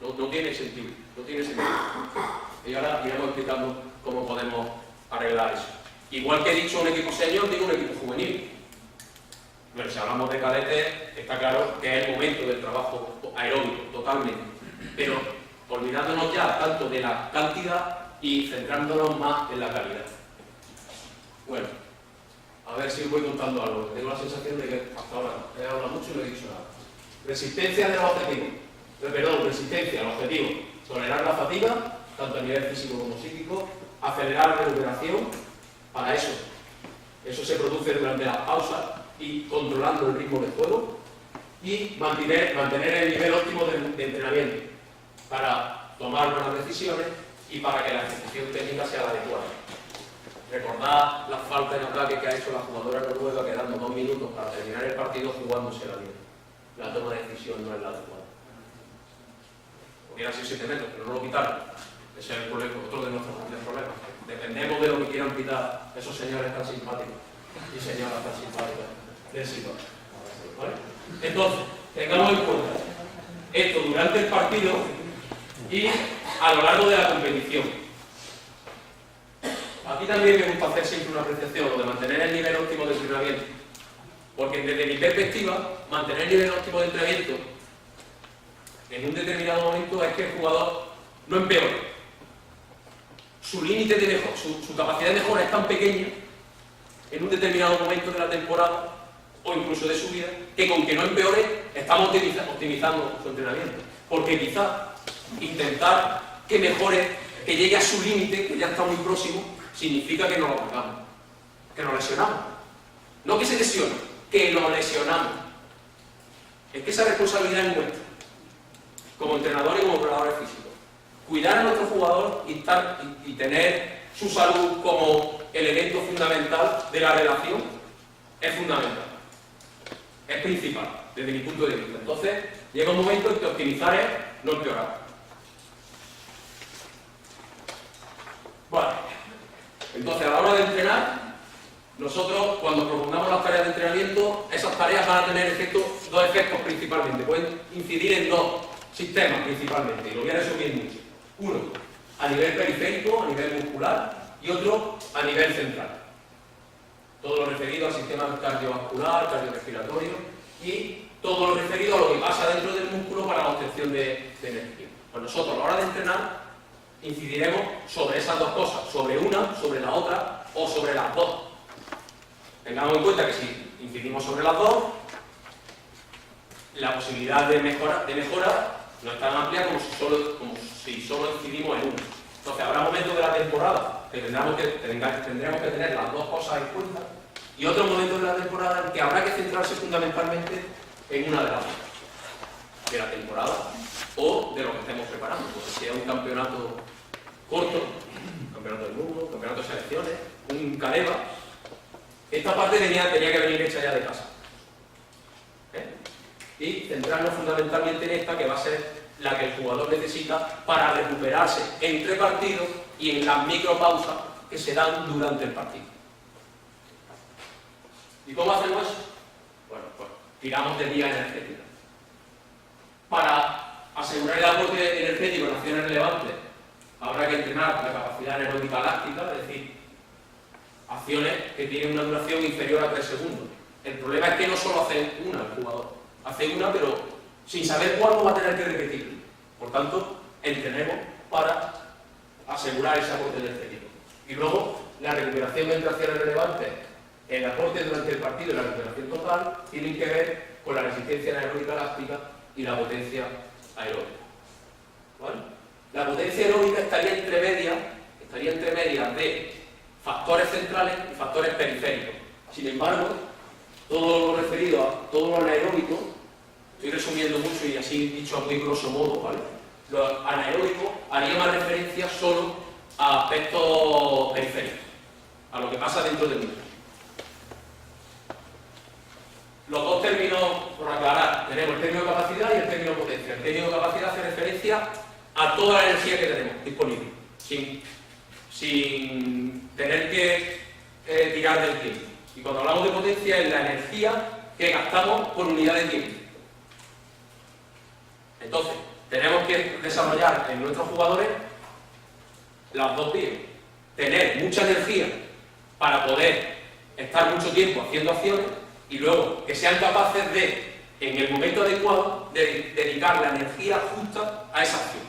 No tiene sentido, no tiene sentido. Y ahora iremos explicando cómo podemos arreglar eso. Igual que he dicho un equipo senior, digo un equipo juvenil. Pero si hablamos de cadetes, está claro que es el momento del trabajo aeróbico, totalmente. Pero olvidándonos ya tanto de la cantidad y centrándonos más en la calidad. Bueno, a ver si os voy contando algo. Tengo la sensación de que hasta ahora he hablado mucho y no he dicho nada. Resistencia de los objetivos. Resistencia al objetivo. Tolerar la fatiga, tanto a nivel físico como psíquico. Acelerar la recuperación. Para eso se produce durante las pausas y controlando el ritmo del juego. Y mantener el nivel óptimo de entrenamiento para tomar buenas decisiones y para que la ejecución técnica sea la adecuada. Recordad la falta en ataque que ha hecho la jugadora noruega, quedando 2 minutos para terminar el partido jugándose la vida. La toma de decisión no es la adecuada. Hubiera sido 7 metros, pero no lo quitaron. Ese es el problema, otro de nuestros grandes problemas. Dependemos de lo que quieran pitar esos señores tan simpáticos y señoras tan simpáticas del siglo. ¿Vale? Entonces, tengamos en cuenta esto durante el partido y a lo largo de la competición. Aquí también me gusta hacer siempre una apreciación, lo de mantener el nivel óptimo de entrenamiento. Porque desde mi perspectiva, mantener el nivel óptimo de entrenamiento en un determinado momento es que el jugador no empeore. Su límite de mejora, su capacidad de mejora es tan pequeña en un determinado momento de la temporada o incluso de su vida, que con que no empeore estamos optimizando su entrenamiento. Porque quizá intentar que mejore, que llegue a su límite, que ya está muy próximo, significa que no lo hagamos, que nos lesionamos. No que se lesione, que lo lesionamos. Es que esa responsabilidad es nuestra, como entrenadores y como operadores físicos. Cuidar a nuestro jugador y tener su salud como elemento fundamental de la relación es fundamental. Es principal, desde mi punto de vista. Entonces, llega un momento en que optimizar es no empeorar. Bueno, entonces a la hora de entrenar, nosotros cuando propongamos las tareas de entrenamiento, esas tareas van a tener dos efectos principalmente. Pueden incidir en 2 sistemas principalmente, y lo voy a resumir mucho. Uno, a nivel periférico, a nivel muscular, y otro, a nivel central. Todo lo referido al sistema cardiovascular, cardiorrespiratorio y todo lo referido a lo que pasa dentro del músculo para la obtención de energía. Pues nosotros a la hora de entrenar incidiremos sobre esas dos cosas, sobre una, sobre la otra o sobre las dos. Tengamos en cuenta que si incidimos sobre las dos, la posibilidad de mejora no es tan amplia como si solo incidimos en una. Entonces habrá momentos de la temporada que tendremos que tener las dos cosas en cuenta y otros momentos de la temporada en que habrá que centrarse fundamentalmente en una de las dos, de la temporada o de lo que estemos preparando, porque si es un campeonato corto, un campeonato del mundo, un campeonato de selecciones, un Cadeva, esta parte tenía que venir hecha ya de casa. Y centrarnos fundamentalmente en esta, que va a ser la que el jugador necesita para recuperarse entre partidos y en las micropausas que se dan durante el partido. ¿Y cómo hacemos eso? Bueno, pues tiramos de vía energética. Para asegurar el aporte energético en acciones relevantes, habrá que entrenar la capacidad anaeróbica láctica, es decir, acciones que tienen una duración inferior a 3 segundos. El problema es que no solo hace una el jugador, hace una, pero sin saber cuándo va a tener que repetirlo. Por tanto, entrenemos para asegurar ese aporte energético. Y luego, la recuperación entre acciones relevantes, el aporte durante el partido y la recuperación total tienen que ver con la resistencia anaeróbica láctica y la potencia aeróbica. ¿Vale? La potencia aeróbica estaría entre medias de factores centrales y factores periféricos. Sin embargo, todo lo referido a todo lo anaeróbico, estoy resumiendo mucho y así dicho a muy grosso modo, ¿vale? Lo anaeróbico haría más referencia solo a aspectos periféricos, a lo que pasa dentro del mismo. Los dos términos, por aclarar, tenemos el término capacidad y el término potencia. El término capacidad hace referencia a toda la energía que tenemos disponible, sin tener que tirar del tiempo. Y cuando hablamos de potencia es la energía que gastamos por unidad de tiempo. Entonces, tenemos que desarrollar en nuestros jugadores las dos vías. Tener mucha energía para poder estar mucho tiempo haciendo acciones y luego que sean capaces de, en el momento adecuado, de dedicar la energía justa a esa acción.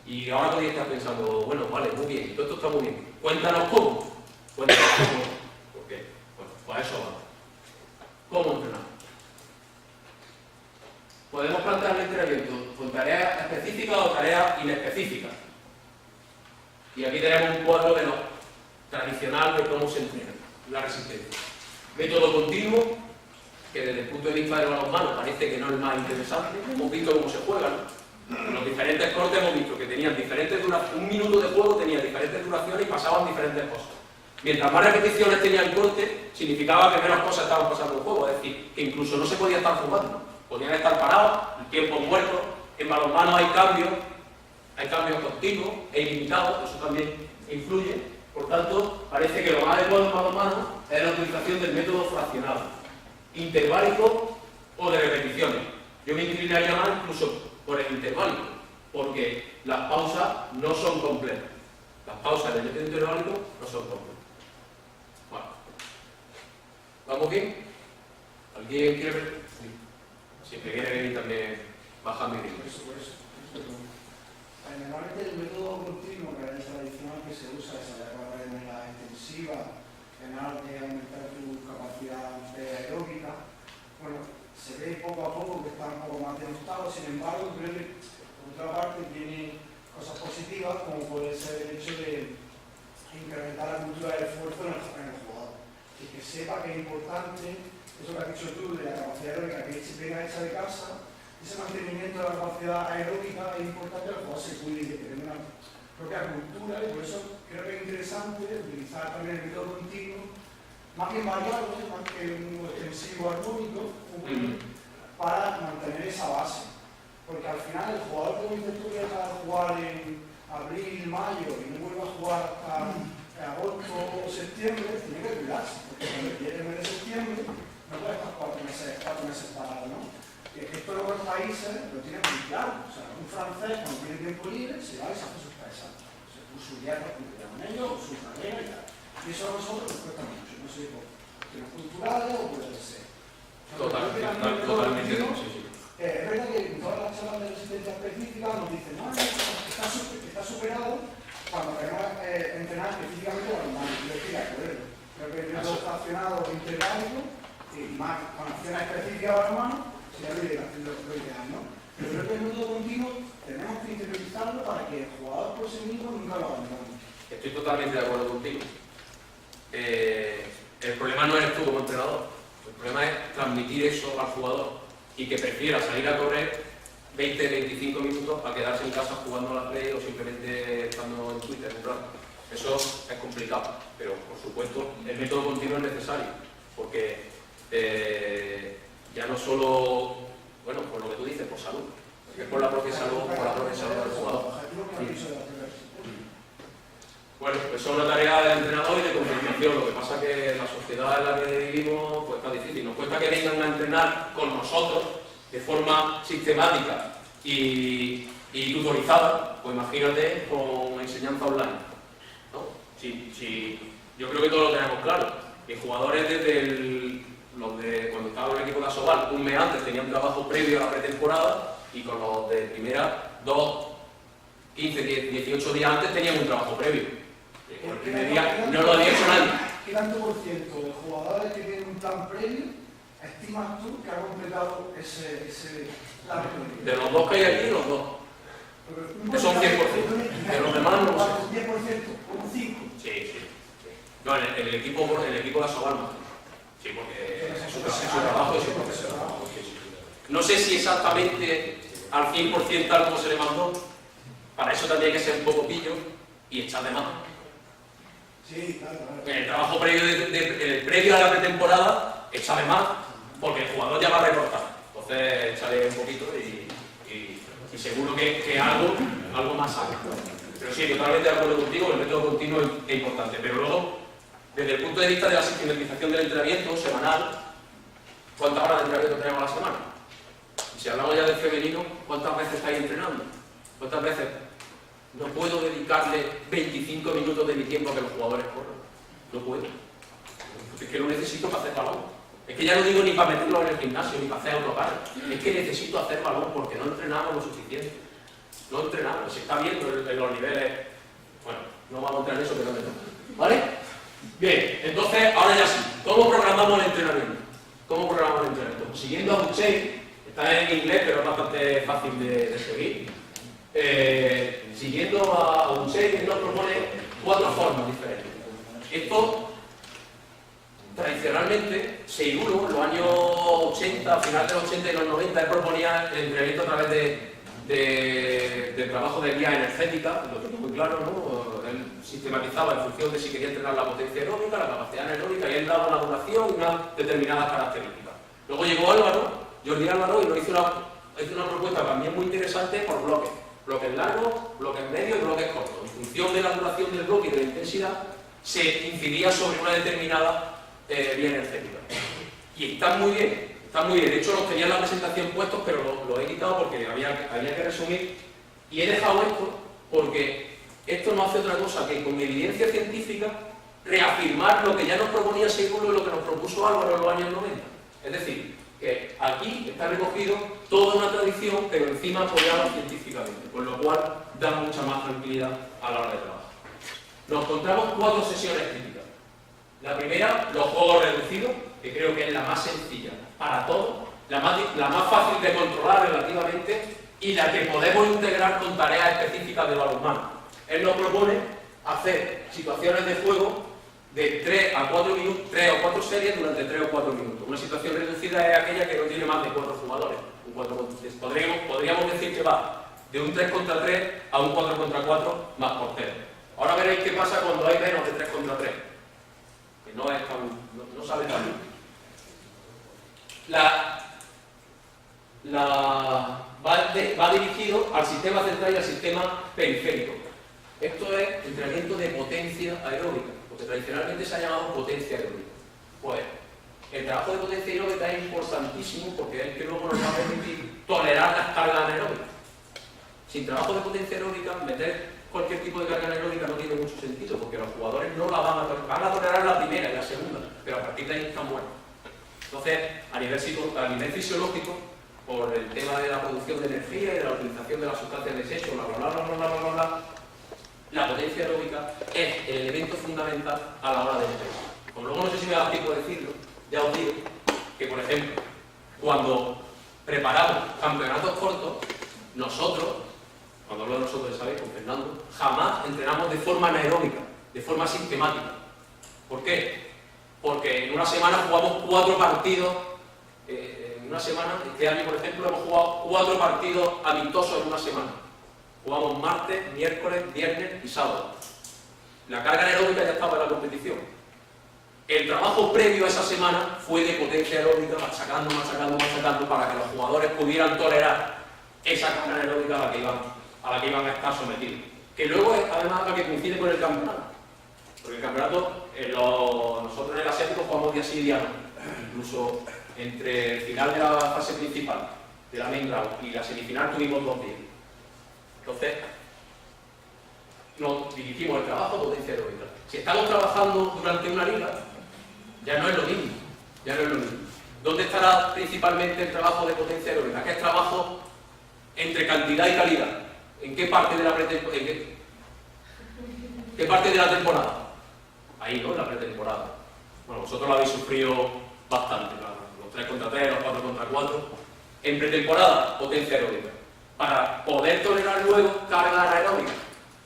Y ahora podría estar pensando, bueno, vale, muy bien, todo esto está muy bien. Cuéntanos cómo. Cuéntanos cómo. ¿Por qué? Bueno, pues eso va. ¿Cómo entrenar? Podemos plantear el entrenamiento con tareas específicas o tareas inespecíficas. Y aquí tenemos un cuadro de lo tradicional de cómo se entrena la resistencia. Método continuo, que desde el punto de vista del balonmano parece que no es el más interesante. Hemos visto cómo se juega, ¿no? En los diferentes cortes hemos visto que tenían diferentes duraciones, un minuto de juego tenía diferentes duraciones y pasaban diferentes cosas. Mientras más repeticiones tenía el corte, significaba que menos cosas estaban pasando en el juego, es decir, que incluso no se podía estar jugando, podían estar parados, el tiempo muerto. En balonmano hay cambios continuos e ilimitados, eso también influye. Por tanto, parece que lo más adecuado en balonmano es la utilización del método fraccionado, interválico o de repeticiones. Yo me inclinaría más incluso por el interválico, porque las pausas no son completas. Las pausas del método interválico no son completas. Bueno, ¿vamos bien? ¿Alguien quiere ver? Sí. Si me viene bien también baja mi ritmo. Normalmente el método continuo, que es tradicional que se usa, es la manera intensiva, en aras de aumentar tu capacidad aeróbica. Bueno, se ve poco a poco que está un poco más denostado, sin embargo, creo que por otra parte tiene cosas positivas, como puede ser el hecho de incrementar la cultura del esfuerzo en el jugador. Y que sepa que es importante, eso que has dicho tú, de la capacidad aeróbica que se venga hecha de casa. Ese mantenimiento de la capacidad aeróbica es importante que el jugador se cuide y que tenga una propia cultura, y por eso creo que es interesante utilizar también el método continuo, más que variable, más que un extensivo armónico, para mantener esa base. Porque al final el jugador que dices tú que deja de jugar en abril, mayo y no vuelve a jugar hasta agosto o septiembre, tiene que cuidarse, porque cuando llegue el mes de septiembre no puede estar 4 meses parado, ¿no? Y es que esto en otros países lo tienen muy claro. O sea, un francés cuando tiene tiempo libre se va y se hace sus pesas. Su dieta junto con ellos, su carrera y tal. Y eso a nosotros nos cuesta mucho. No sé, por cuestiones culturales o por lo que sea. Totalmente. Es verdad que en todas las charlas de resistencia específica nos dicen, no, está estoy totalmente de acuerdo contigo. El problema no eres tú como entrenador, el problema es transmitir eso al jugador y que prefiera salir a correr 20-25 minutos a quedarse en casa jugando a la Play o simplemente estando en Twitter un rato. Eso es complicado, pero por supuesto el método continuo es necesario, porque ya no solo, bueno, por lo que tú dices, por salud, es por la propia salud, del jugador. Bueno, pues eso es una tarea del entrenador y de concienciación. Lo que pasa es que en la sociedad en la que vivimos pues está difícil. Nos cuesta que vengan a entrenar con nosotros de forma sistemática y tutorizada, pues imagínate con enseñanza online, ¿no? Yo creo que todos lo tenemos claro. Los jugadores cuando estaba en el equipo de Asobal, un mes antes tenían un trabajo previo a la pretemporada y con los de primera 15, 18 días antes tenían un trabajo previo. El primer día no lo había hecho nadie. ¿Qué tanto por ciento de jugadores que tienen un plan previo estimas tú que han completado ese plan previo? De los dos que hay aquí, los dos. Que son 100%. De los demás no lo sé. ¿Un 10%? ¿Un 5%? Sí. No, en el equipo de Asobal no. Sí, porque es su trabajo y su profesión. No sé si exactamente al 100% tal como se le mandó. Para eso tendría que ser un poco pillo y echar de mano. Sí, claro. En el trabajo previo a la pretemporada, échale más, porque el jugador ya va a recortar. Entonces, échale un poquito y seguro que algo más sale. Pero sí, totalmente de acuerdo contigo, el método continuo es importante. Pero luego, desde el punto de vista de la sistematización del entrenamiento semanal, ¿cuántas horas de entrenamiento tenemos a la semana? Y si hablamos ya del femenino, ¿cuántas veces estáis entrenando? ¿Cuántas veces? No puedo dedicarle 25 minutos de mi tiempo a que los jugadores corran. No puedo. Es que lo necesito para hacer balón. Es que ya no digo ni para meterlo en el gimnasio, ni para hacer autocar. Es que necesito hacer balón porque no entrenamos lo suficiente. No entrenamos. Se está viendo en los niveles. Bueno, no vamos a entrar en eso, pero no me toca. ¿Vale? Bien, entonces, ahora ya sí. ¿Cómo programamos el entrenamiento? ¿Cómo programamos el entrenamiento? Pues siguiendo a Uche, está en inglés, pero es bastante fácil de seguir. Siguiendo a Uche, que nos propone 4 formas diferentes. Esto, tradicionalmente, Seirulo, en los años 80, a finales de los 80 y los 90, él proponía el entrenamiento a través del trabajo de guía energética, lo tengo muy claro, ¿no? Él sistematizaba en función de si quería entrenar la potencia aeróbica, la capacidad anaeróbica, y él daba una duración y unas determinadas características. Luego llegó Jordi Álvaro, y nos hizo una propuesta también muy interesante por bloques. Bloques largos, bloques medios y bloques cortos. En función de la duración del bloque y de la intensidad, se incidía sobre una determinada vía energética. Y están muy bien, De hecho, los tenía en la presentación puestos, pero lo he quitado porque había que resumir. Y he dejado esto porque esto no hace otra cosa que, con evidencia científica, reafirmar lo que ya nos proponía Seirulo y lo que nos propuso Álvaro en los años 90. Es decir, que aquí está recogido toda una tradición, pero encima apoyada científicamente, por lo cual da mucha más tranquilidad a la hora de trabajar. Nos encontramos 4 sesiones críticas. La primera, los juegos reducidos, que creo que es la más sencilla para todos, la más fácil de controlar relativamente y la que podemos integrar con tareas específicas de balonmano. Él nos propone hacer situaciones de juego de 3 a 4 minutos, 3 o 4 series durante 3 o 4 minutos. Una situación reducida es aquella que no tiene más de 4 jugadores. Podríamos decir que va de un 3 contra 3 a un 4 contra 4 más portero. Ahora veréis qué pasa cuando hay menos de 3 contra 3. Que no sale tan bien. Va dirigido al sistema central y al sistema periférico. Esto es entrenamiento de potencia aeróbica, porque tradicionalmente se ha llamado potencia aeróbica. Pues el trabajo de potencia aeróbica es importantísimo porque es el que luego nos va a permitir tolerar las cargas anaeróbicas. Sin trabajo de potencia aeróbica, meter cualquier tipo de carga anaeróbica no tiene mucho sentido, porque los jugadores no la van a tolerar la primera y la segunda, pero a partir de ahí están buenos. Entonces, a nivel fisiológico, por el tema de la producción de energía y de la utilización de las sustancias de desecho, la potencia aeróbica es el elemento fundamental a la hora de meter. Como luego no sé si me da tiempo de decirlo, ya os digo que, por ejemplo, cuando preparamos campeonatos cortos, nosotros, cuando hablo de nosotros, ¿sabéis? Con Fernando, jamás entrenamos de forma anaeróbica. de forma sistemática. ¿Por qué? Porque en una semana jugamos 4 partidos, en una semana, este año por ejemplo, hemos jugado 4 partidos amistosos en una semana. Jugamos martes, miércoles, viernes y sábado. La carga aeróbica ya estaba en la competición. El trabajo previo a esa semana fue de potencia aeróbica, machacando para que los jugadores pudieran tolerar esa carga aeróbica a la que iban a estar sometidos. Que luego es además la que coincide con el campeonato. Porque el campeonato, nosotros en el asiático jugamos día sí y día no. Incluso entre el final de la fase principal, de la main round, y la semifinal tuvimos 2 días. Entonces, nos dirigimos el trabajo a potencia aeróbica. Si estamos trabajando durante una liga, ya no es lo mismo. ¿Dónde estará principalmente el trabajo de potencia aeróbica? ¿Qué es trabajo entre cantidad y calidad? ¿En qué parte de la temporada? Ahí, ¿no? En la pretemporada. Bueno, vosotros lo habéis sufrido bastante, claro. Los 3 contra 3, los 4 contra 4. En pretemporada, potencia aeróbica. Para poder tolerar luego carga aeróbica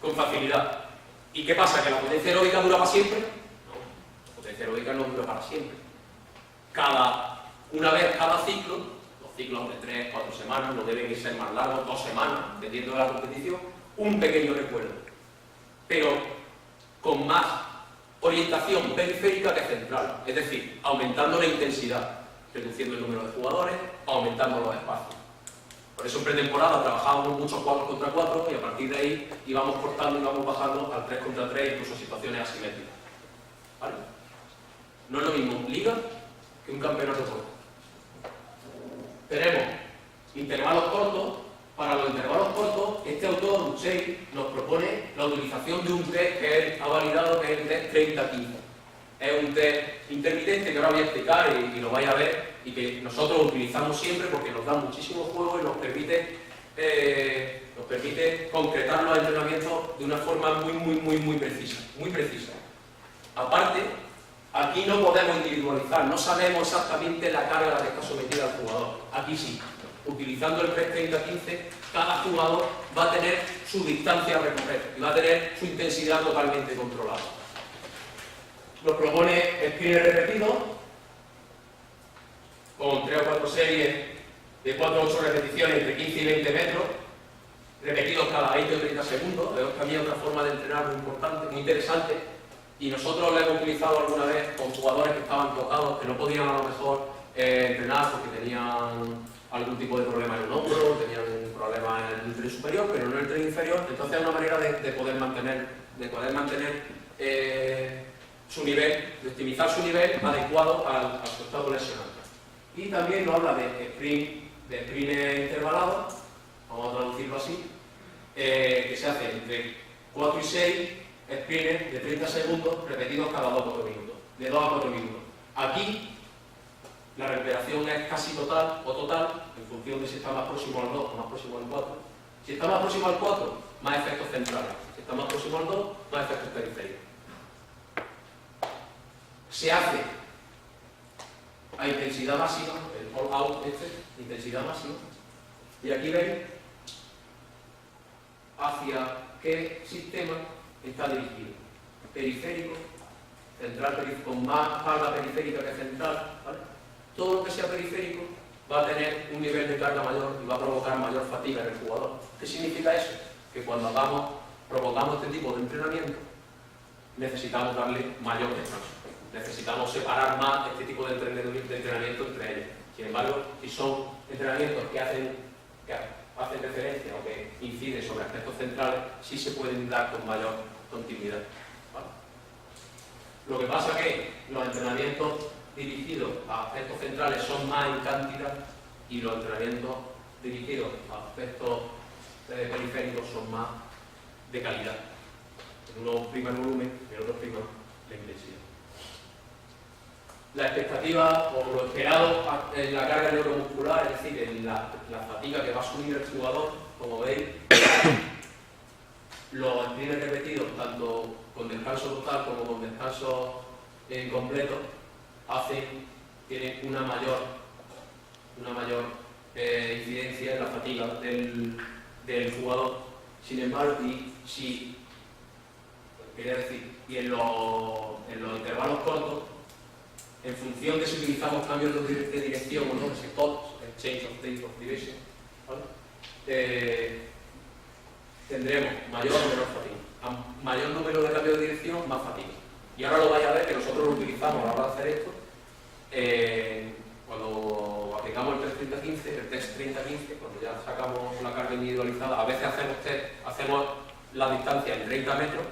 con facilidad. ¿Y qué pasa? ¿Que la potencia aeróbica dura para siempre? No, la potencia aeróbica no dura para siempre. Una vez cada ciclo, los ciclos de 3, 4 semanas, no deben ser más largos, 2 semanas, dependiendo de la competición, un pequeño recuerdo. Pero con más orientación periférica que central, es decir, aumentando la intensidad, reduciendo el número de jugadores, aumentando los espacios. Por eso en pretemporada trabajábamos muchos 4 contra 4 y a partir de ahí íbamos cortando y íbamos bajando al 3 contra 3, incluso situaciones asimétricas. ¿Vale? No es lo mismo liga que un campeonato corto. Tenemos intervalos cortos. Para los intervalos cortos, este autor, Ushei, nos propone la utilización de un test que él ha validado, que es el test 30-15. Es un test intermitente que ahora voy a explicar y lo vais a ver, y que nosotros utilizamos siempre porque nos da muchísimo juego y nos permite concretar los entrenamientos de una forma muy precisa. Aparte, aquí no podemos individualizar, no sabemos exactamente la carga a la que está sometida el jugador. Aquí sí. Utilizando el 30-15, cada jugador va a tener su distancia a recorrer y va a tener su intensidad totalmente controlada. Nos propone sprints repetidos con 3 o 4 series de 4 o 8 repeticiones entre 15 y 20 metros, repetidos cada 20 o 30 segundos. Vemos que había otra forma de entrenar muy importante, muy interesante, y nosotros lo hemos utilizado alguna vez con jugadores que estaban tocados, que no podían a lo mejor entrenar porque tenían algún tipo de problema en el hombro, tenían un problema en el tren superior, pero no en el tren inferior. Entonces es una manera de poder mantener su nivel, de optimizar su nivel adecuado a su estado lesional. Y también nos habla de sprint intervalado, vamos a traducirlo así, que se hace entre 4 y 6 sprints de 30 segundos repetidos cada 2 a 4 minutos, de 2 a 4 minutos. Aquí la recuperación es casi total o total, en función de si está más próximo al 2 o más próximo al 4. Si está más próximo al 4, más efectos centrales. Si está más próximo al 2, más efectos periféricos. Se hace a intensidad máxima, el all out intensidad máxima. Y aquí veis hacia qué sistema está dirigido. Periférico, central, con más carga periférica que central, ¿vale? Todo lo que sea periférico va a tener un nivel de carga mayor y va a provocar mayor fatiga en el jugador. ¿Qué significa eso? Que cuando provocamos este tipo de entrenamiento, necesitamos darle mayor descanso. Necesitamos separar más este tipo de entrenamiento entre ellos. Sin embargo, si son entrenamientos que hacen referencia o que inciden sobre aspectos centrales, sí se pueden dar con mayor continuidad. ¿Vale? Lo que pasa es que los entrenamientos dirigidos a aspectos centrales son más en cantidad y los entrenamientos dirigidos a aspectos periféricos son más de calidad. En uno prima el volumen y en otro prima la intensidad. La expectativa o lo esperado en la carga neuromuscular, es decir, en la fatiga que va a asumir el jugador, como veis, los sprints repetidos, tanto con descanso total como con descanso completo, tienen una mayor incidencia en la fatiga del jugador. Sin embargo, si quería decir. Y en los intervalos cortos, en función de si utilizamos cambios de dirección o no, ese COD, el Change of State of Direction, ¿vale? Tendremos mayor o menor fatiga. A mayor número de cambios de dirección, más fatiga. Y ahora lo vais a ver que nosotros lo utilizamos a la hora de hacer esto. Cuando aplicamos el test 30-15, cuando ya sacamos la carga individualizada, a veces hacemos la distancia en 30 metros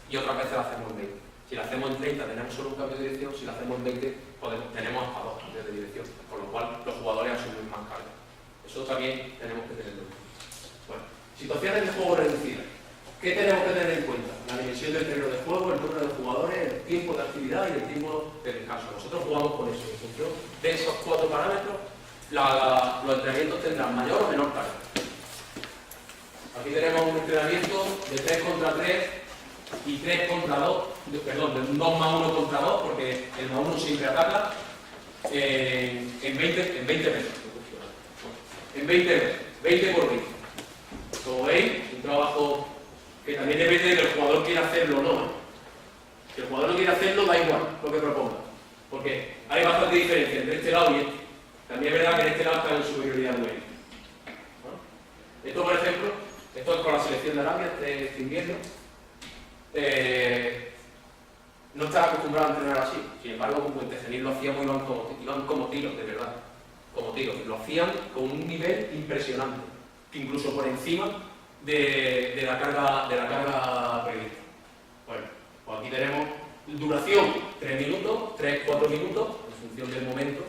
y otras veces la hacemos en 20. Si la hacemos en 30 tenemos solo un cambio de dirección, si la hacemos en 20 tenemos hasta 2 cambios de dirección, con lo cual los jugadores asumen más carga. Eso también tenemos que tenerlo en cuenta. Bueno, situaciones de juego reducidas. ¿Qué tenemos que tener en cuenta? La dimensión del terreno de juego, el número de jugadores, el tiempo de actividad y el tiempo de descanso. Nosotros jugamos con eso. En función de esos 4 parámetros, los entrenamientos tendrán mayor o menor carga. Aquí tenemos un entrenamiento de 3 contra 3 y 3 contra 2, perdón, de un 2 más 1 contra 2, porque el más 1 siempre ataca en 20 metros. En 20 metros, 20 por 20. Como veis, un trabajo que también depende de que el jugador quiera hacerlo o no. Si el jugador no quiere hacerlo, da igual lo que proponga. Porque hay bastante diferencia entre este lado y este. También es verdad que en este lado está en superioridad numérica. ¿No? Esto, por ejemplo, esto es con la selección de Arabia, este invierno. No estaba acostumbrado a entrenar así. Sin embargo, con Puente lo hacíamos y iban como tiros, de verdad. Como tiros. Lo hacían con un nivel impresionante. Incluso por encima de la carga prevista. Bueno, pues aquí tenemos duración 3 minutos, 3-4 minutos, en función del momento,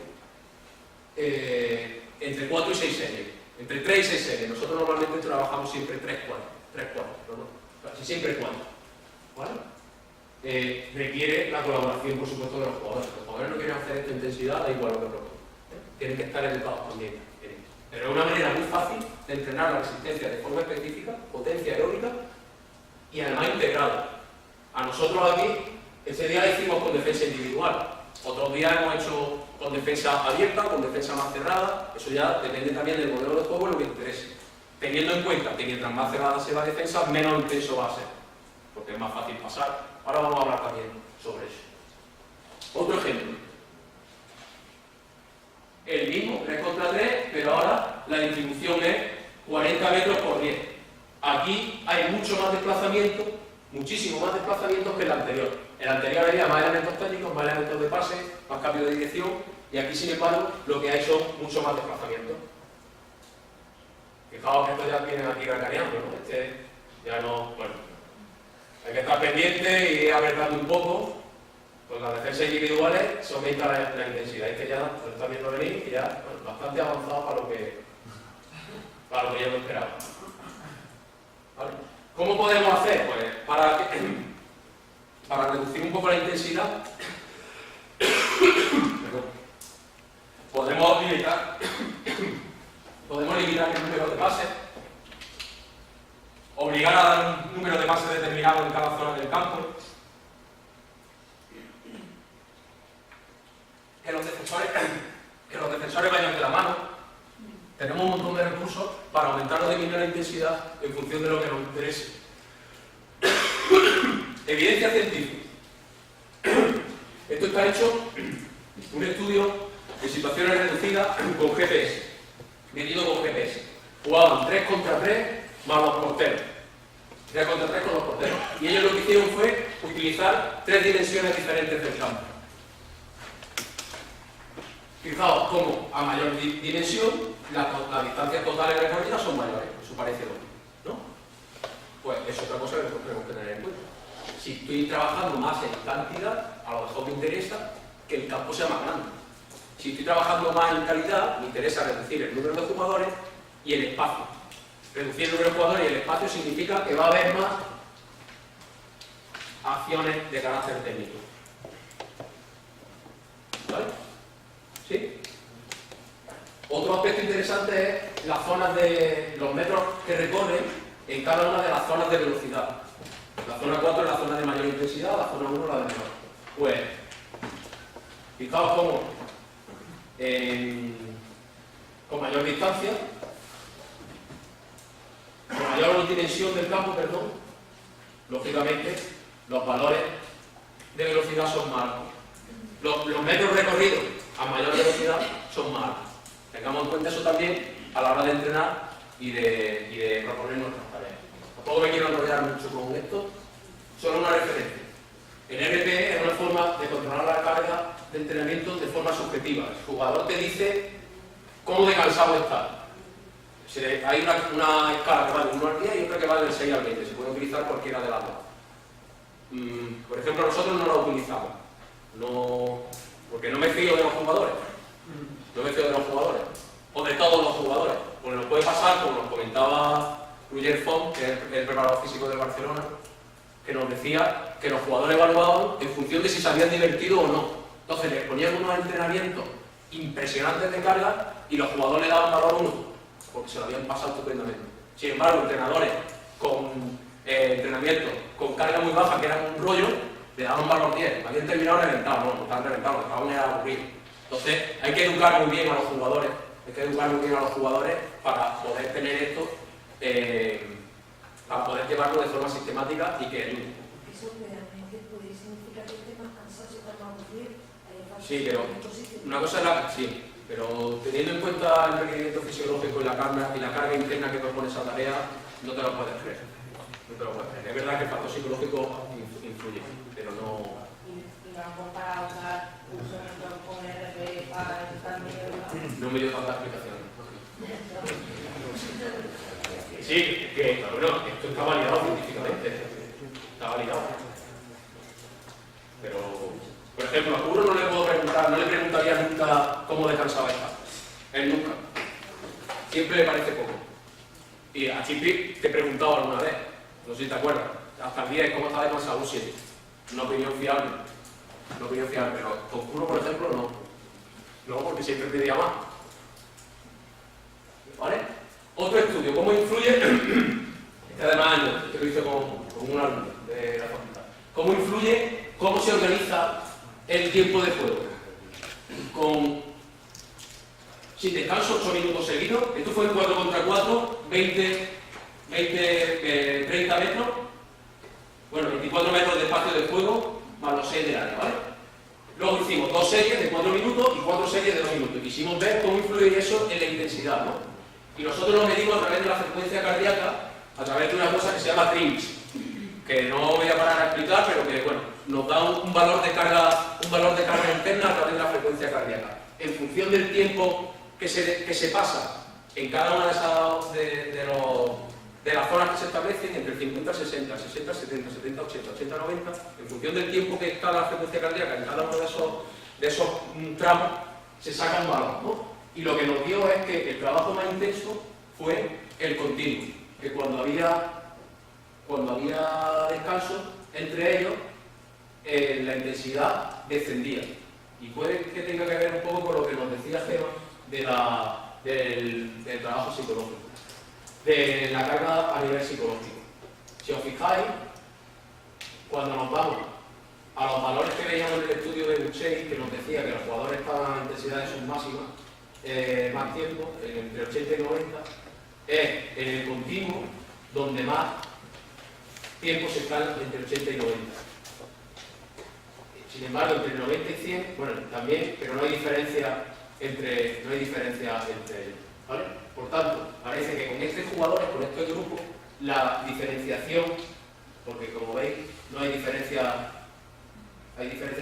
entre 4 y 6 series. Entre 3 y 6 series. Nosotros normalmente trabajamos siempre 3-4, no, casi siempre 4. ¿Vale? Requiere la colaboración, por supuesto, de los jugadores. Los jugadores no quieren hacer esta intensidad, da igual lo que propongan. Tienen que estar educados también. Pero es una manera muy fácil de entrenar la resistencia de forma específica, potencia aeróbica y además integrada. A nosotros aquí, este día lo hicimos con defensa individual. Otros días hemos hecho con defensa abierta, con defensa más cerrada. Eso ya depende también del modelo de juego y lo que interese. Teniendo en cuenta que mientras más cerrada sea la defensa, menos intenso va a ser. Porque es más fácil pasar. Ahora vamos a hablar también sobre eso. Otro ejemplo. El mismo, 3 contra 3, pero ahora la distribución es 40 metros por 10. Aquí hay mucho más desplazamiento, muchísimo más desplazamiento que el anterior. El anterior había más elementos técnicos, más elementos de pase, más cambio de dirección, y aquí, sin embargo, lo que hay son mucho más desplazamientos. Fijaos que esto ya vienen aquí racaneando, ¿no? Este ya no, bueno, hay que estar pendiente y ir apretando un poco. Con las defensas individuales se aumenta la intensidad. Es que ya lo está viendo venir y ya bastante avanzado para lo que yo no esperaba. ¿Vale? ¿Cómo podemos hacer? Pues para reducir un poco la intensidad, podemos limitar el número de pases, obligar a dar un número de pases determinado en cada zona del campo. Que los defensores vayan de la mano. Tenemos un montón de recursos para aumentar o disminuir la intensidad en función de lo que nos interese. Evidencia científica. Esto está hecho un estudio de situaciones reducidas con GPS, medido con GPS. Jugaban 3 contra 3 más los porteros. 3 contra 3 con los porteros. Y ellos lo que hicieron fue utilizar 3 dimensiones diferentes del campo. Fijaos cómo a mayor dimensión las distancias totales recorridas son mayores. Eso parece lógico, ¿no? Pues es otra cosa que tenemos que tener en cuenta. Si estoy trabajando más en cantidad, a lo mejor me interesa que el campo sea más grande. Si estoy trabajando más en calidad, me interesa reducir el número de jugadores y el espacio. Reducir el número de jugadores y el espacio significa que va a haber más acciones de carácter técnico. ¿Vale? ¿Sí? Otro aspecto interesante es las zonas de los metros que recorren en cada una de las zonas de velocidad. La zona 4 es la zona de mayor intensidad, la zona 1 la de menor. Pues, fijaos cómo con mayor distancia, con mayor dimensión del campo, perdón, lógicamente Los valores de velocidad son malos. Los metros recorridos a mayor velocidad son malos. Tengamos en cuenta eso también a la hora de entrenar y de proponer nuestras tareas. Tampoco me quiero enrollar mucho con esto, solo una referencia. El RPE es una forma de controlar la carga de entrenamiento de forma subjetiva. El jugador te dice cómo de cansado está. Hay una escala que va del 1 al 10 y otra que va del 6 al 20. Se puede utilizar cualquiera de las dos. Por ejemplo, nosotros no la utilizamos. Porque no me fío de los jugadores. No me fío de los jugadores. O de todos los jugadores. Porque nos puede pasar, como nos comentaba Roger Font, que es el preparador físico de Barcelona, que nos decía que los jugadores evaluaban en función de si se habían divertido o no. Entonces les ponían unos entrenamientos impresionantes de carga y los jugadores le daban valor 1. Porque se lo habían pasado estupendamente. Sin embargo, entrenadores con entrenamientos con carga muy baja, que eran un rollo, le daban un valor 10. Habían terminado reventados, no estaban reventados, lo que estaban era aburrido. Entonces, hay que educar muy bien a los jugadores, para poder tener esto, para poder llevarlo de forma sistemática y que ayude. Eso realmente puede significar que esté más cansado si está más aburrido. Sí, pero una cosa es la... Sí. Pero teniendo en cuenta el requerimiento fisiológico y la carga interna que propone esa tarea, no te lo puedes creer. No te lo puedes creer. Es verdad que el factor psicológico influye, pero no... Y vamos para usar uso con RP para estar medio... No me dio tanta explicación. Sí, que bueno, esto está validado científicamente. Está validado. Pero... Por ejemplo, a Curro no le puedo preguntar, no le preguntaría nunca cómo descansaba esta. Él nunca. Siempre le parece poco. Y a Chipi te he preguntado alguna vez, no sé si te acuerdas, hasta el 10, ¿cómo está descansado? Un 7. Una opinión fiable. Una opinión fiable, pero con Curro, por ejemplo, no. No, porque siempre pedía más. ¿Vale? Otro estudio, ¿cómo influye? Este además, este lo hice con un alumno de la facultad. ¿Cómo influye, cómo se organiza el tiempo de juego? Sin descanso, 8 minutos seguidos. Esto fue en 4 contra 4, 30 metros. Bueno, 24 metros de espacio de juego, más los 6 del área, ¿vale? Luego hicimos 2 series de 4 minutos y 4 series de 2 minutos. Y quisimos ver cómo influye eso en la intensidad, ¿no? Y nosotros lo medimos a través de la frecuencia cardíaca, a través de una cosa que se llama TRIMS, que no voy a parar a explicar, pero que, bueno, nos da un valor de carga interna a través de la frecuencia cardíaca. En función del tiempo que se pasa en cada una de las zonas que se establecen, entre 50 60, 60 70, 70 80, 80 90, en función del tiempo que está la frecuencia cardíaca en cada uno de esos tramos, se saca un valor, ¿no? Y lo que nos dio es que el trabajo más intenso fue el continuo, que cuando había descanso entre ellos, la intensidad descendía. Y puede que tenga que ver un poco con lo que nos decía Gemma del trabajo psicológico, de la carga a nivel psicológico. Si os fijáis, cuando nos vamos a los valores que veíamos en el estudio de Buchey, que nos decía que los jugadores estaban a intensidades submáximas más tiempo, entre 80 y 90, es en el continuo donde más tiempo se están entre 80 y 90. Sin embargo, entre 90 y 100, bueno, también, pero no hay diferencia entre ellos, ¿vale? Por tanto, parece que con estos jugadores, con este grupo, la diferenciación, porque como veis, no hay diferencia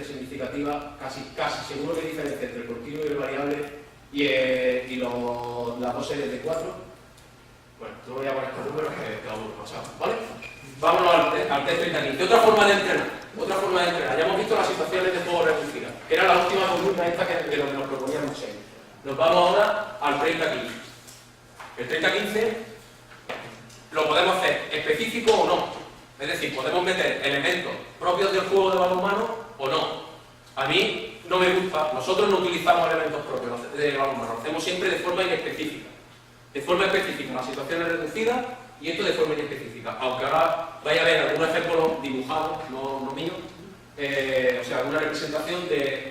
significativa, casi seguro que hay diferencia entre el continuo y el variable y las dos series de 4. Bueno, no voy a poner estos números que cada uno pasaba, ¿vale? Vámonos al test 30-15. Otra forma de entrenar. Ya hemos visto las situaciones de juego reducidas, que era la última columna esta de lo que nos proponíamos hoy. Nos vamos ahora al 30-15. El 30-15 lo podemos hacer específico o no. Es decir, podemos meter elementos propios del juego de balonmano o no. A mí no me gusta, nosotros no utilizamos elementos propios de balonmano, lo hacemos siempre de forma inespecífica. De forma específica, las situaciones reducidas y esto de forma inespecífica. Aunque ahora vaya a ver algún ejemplo dibujado, no mío, o sea, alguna representación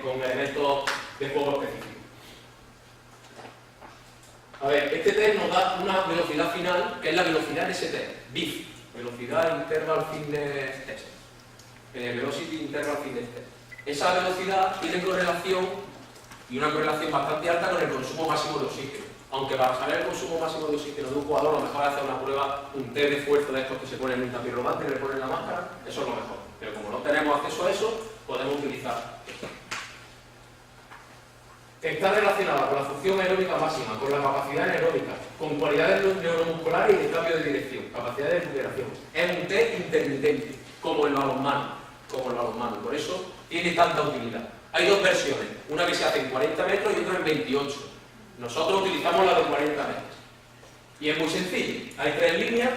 con elementos de juego específicos. A ver, este test nos da una velocidad final, que es la velocidad de ese test, BIF, Velocidad Interval Fitness Test. en el Velocity Interval Fitness Test. Esa velocidad tiene correlación, y una correlación bastante alta, con el consumo máximo de oxígeno. Aunque para saber el consumo máximo de oxígeno de un jugador, lo mejor es hacer una prueba, un test de esfuerzo de estos que se ponen en un tapis rodante y le ponen la máscara, eso es lo mejor. Pero como no tenemos acceso a eso, podemos utilizar esto. Está relacionada con la función aeróbica máxima, con la capacidad anaeróbica, con cualidades neuromusculares y de cambio de dirección, capacidad de recuperación. Es un test intermitente, como el balonmano, por eso tiene tanta utilidad. Hay dos versiones, una que se hace en 40 metros y otra en 28. Nosotros utilizamos la de 40 metros. Y es muy sencillo, hay 3 líneas,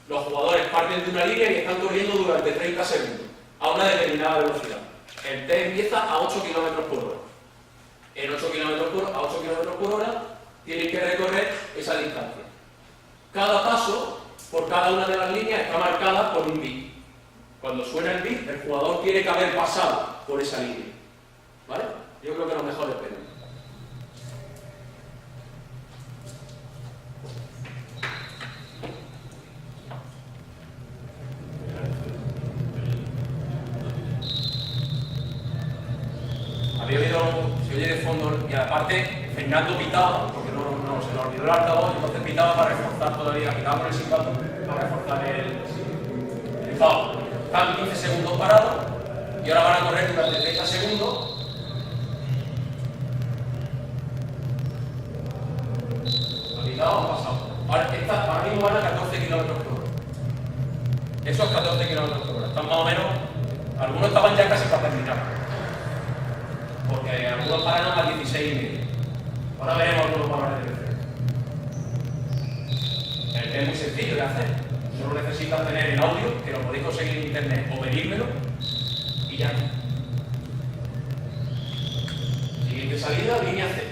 los jugadores parten de una línea y están corriendo durante 30 segundos, a una determinada velocidad. El test empieza a 8 km por hora. A 8 km por hora tienen que recorrer esa distancia. Cada paso, por cada una de las líneas, está marcada por un bit. Cuando suena el bit, el jugador tiene que haber pasado por esa línea. ¿Vale? Yo creo que lo mejor es verlo. Había oído, se oye de fondo, y aparte Fernando pitaba, porque no se nos olvidó el altavoz, entonces pitaba para reforzar todavía, pitaba por el silbato para reforzar el foul. Están 15 segundos parados y ahora van a correr durante 30 segundos. ¿Han pitado o han pasado? Ahora mismo van a 14 km por hora. Esos 14 km por hora. Están más o menos, algunos estaban ya casi para terminar. Porque algunos pararon a 16,5. Ahora veremos algunos valores de referencia. Es muy sencillo de hacer. Solo necesitas tener el audio, que lo podéis conseguir en internet, o pedírmelo, y ya. Siguiente salida, línea C.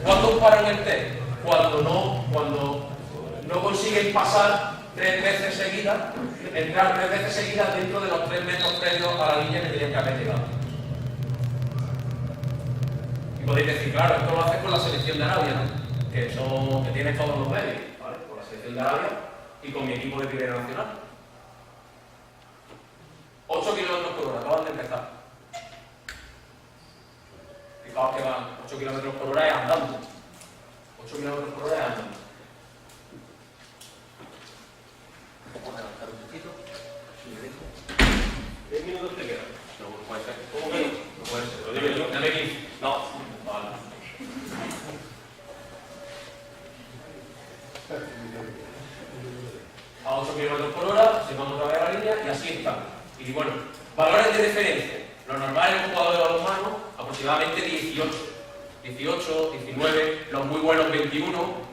¿Cuándo paran el test? Cuando no consiguen pasar 3 veces seguidas, entrar 3 veces seguidas dentro de los 3 metros previos a la línea que tenían que haber llegado. Y podéis decir, claro, esto lo haces con la selección de Arabia, ¿no? que tiene todos los medios, ¿vale? Con la selección de Arabia y con mi equipo de primera nacional. 8 km por hora, acaban de empezar. Fijaos que van 8 km por hora es andando. 8 km por hora es andando. Vamos a adelantar un poquito. 10 minutos te quedan. No puede ser. ¿Cómo que no? No puede ser. Lo digo yo. Dame 15. No. Vale. A 8 km por hora, se van otra vez a la línea y así están. Y bueno, valores de referencia. Lo normal en un jugador de balonmano, aproximadamente 18, 19, los muy buenos 21.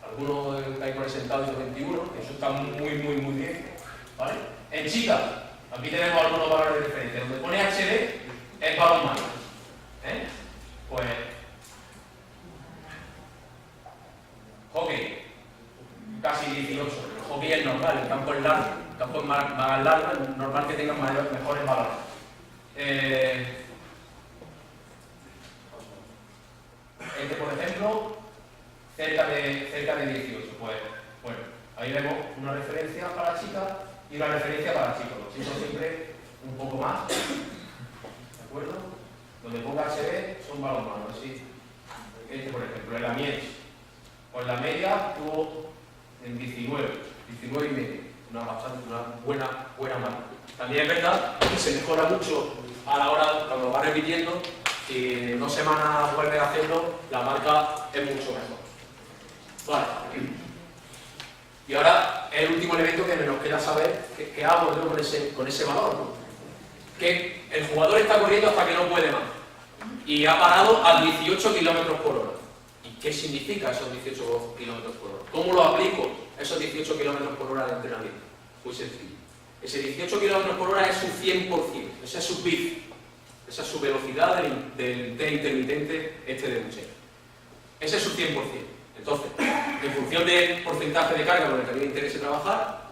Algunos que hay presentados hizo 21, eso está muy bien, ¿vale? En chicas, aquí tenemos algunos valores de referencia. Donde pone HD es balonmano, pues hockey, casi 18. El hockey es normal, el campo es largo, el campo es más largo, es normal que tengan mejores valores. Este, por ejemplo, cerca de 18, pues bueno, ahí vemos una referencia para chicas y una referencia para chicos. Los chicos siempre un poco más, ¿de acuerdo? Donde ponga HD son balonmanos, así. Este, por ejemplo, en la Mies, pues la media tuvo en 19,5, una buena marca. También es verdad que se mejora mucho a la hora, cuando lo va repitiendo, y en 2 semanas vuelve a hacerlo, la marca es mucho mejor. Vale. Y ahora es el último elemento que nos queda saber qué hago yo con ese valor, ¿no? Que el jugador está corriendo hasta que no puede más y ha parado a 18 km por hora. ¿Y qué significa esos 18 km por hora? ¿Cómo lo aplico esos 18 km por hora de entrenamiento? Muy sencillo. Ese 18 km por hora es su 100%, esa es su PIF, esa es su velocidad del test intermitente de Buchev. Ese es su 100%. Entonces, en función del porcentaje de carga con el que a mí me interese trabajar,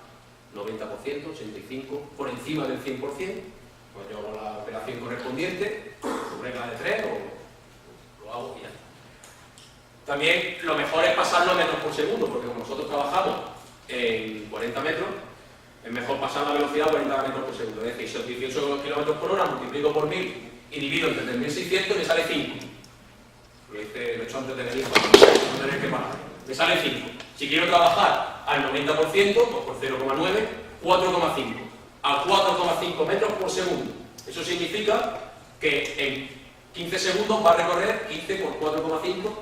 90%, 85%, por encima del 100%, pues yo hago la operación correspondiente, su regla de 3, o lo hago y ya. También lo mejor es pasarlo a metros por segundo, porque como nosotros trabajamos en 40 metros, Es mejor pasar la velocidad a 40 metros por segundo. Es decir, si son 18 km por hora, multiplico por 1000 y divido entre 3600 y me sale 5. Lo he hecho antes de venir para no tener que parar. Me sale 5. Si quiero trabajar al 90%, pues por 0,9, 4,5. A 4,5 metros por segundo. Eso significa que en 15 segundos va a recorrer 15 por 4,5,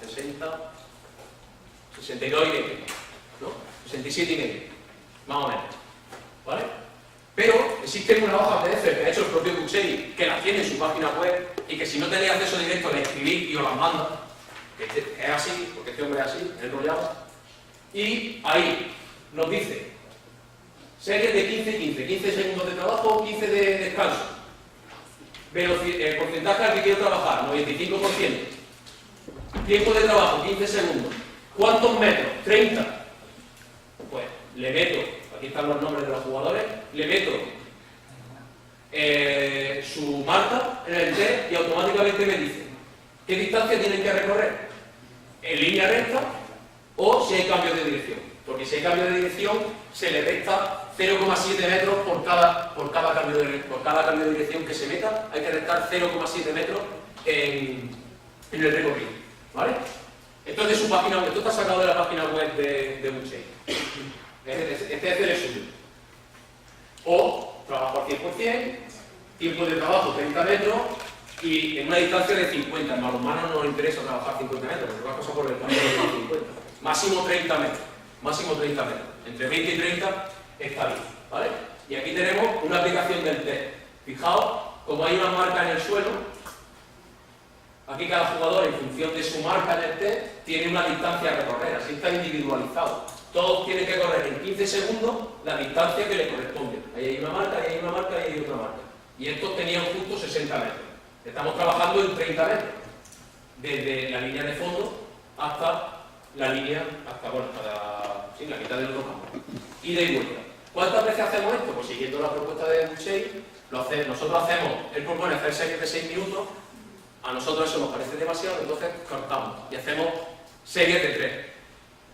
60, 62 y medio, ¿no? 67 y medio, más o menos, ¿vale? Pero existe una hoja PDF que ha hecho el propio Buchey, que la tiene en su página web y que si no tenéis acceso directo le escribís y os las manda, que es así, porque este hombre es así, enrollado, y ahí nos dice series de 15-15, 15 segundos de trabajo, 15 de descanso. Porcentaje al que quiero trabajar, 95%. Tiempo de trabajo, 15 segundos. ¿Cuántos metros? 30. Pues le meto, aquí están los nombres de los jugadores, le meto su marca en el test y automáticamente me dice qué distancia tienen que recorrer, en línea recta o si hay cambio de dirección. Porque si hay cambio de dirección, se le resta 0,7 metros por cada cambio de dirección que se meta, hay que restar 0,7 metros en el recorrido, ¿vale? Esto es de su página web, esto está sacado de la página web de Buchey. Este es el suyo. O trabajo al 100%, tiempo de trabajo 30 metros y en una distancia de 50. En balonmano no nos interesa trabajar 50 metros, porque va a pasar por el camino de 50. Máximo 30 metros. Máximo 30 metros. Entre 20 y 30 está bien, ¿vale? Y aquí tenemos una aplicación del test. Fijaos, como hay una marca en el suelo, aquí cada jugador, en función de su marca en el test, tiene una distancia a recorrer, así está individualizado. Todos tienen que correr en 15 segundos la distancia que le corresponde. Ahí hay una marca, ahí hay una marca, ahí hay otra marca. Y estos tenían justo 60 metros. Estamos trabajando en 30 metros. Desde la línea de fondo hasta la línea, hasta la mitad del otro campo. Ida y vuelta. ¿Cuántas veces hacemos esto? Pues siguiendo la propuesta de Buchey, nosotros hacemos, él propone hacer series de 6 minutos, a nosotros eso nos parece demasiado, entonces cortamos y hacemos series de 3,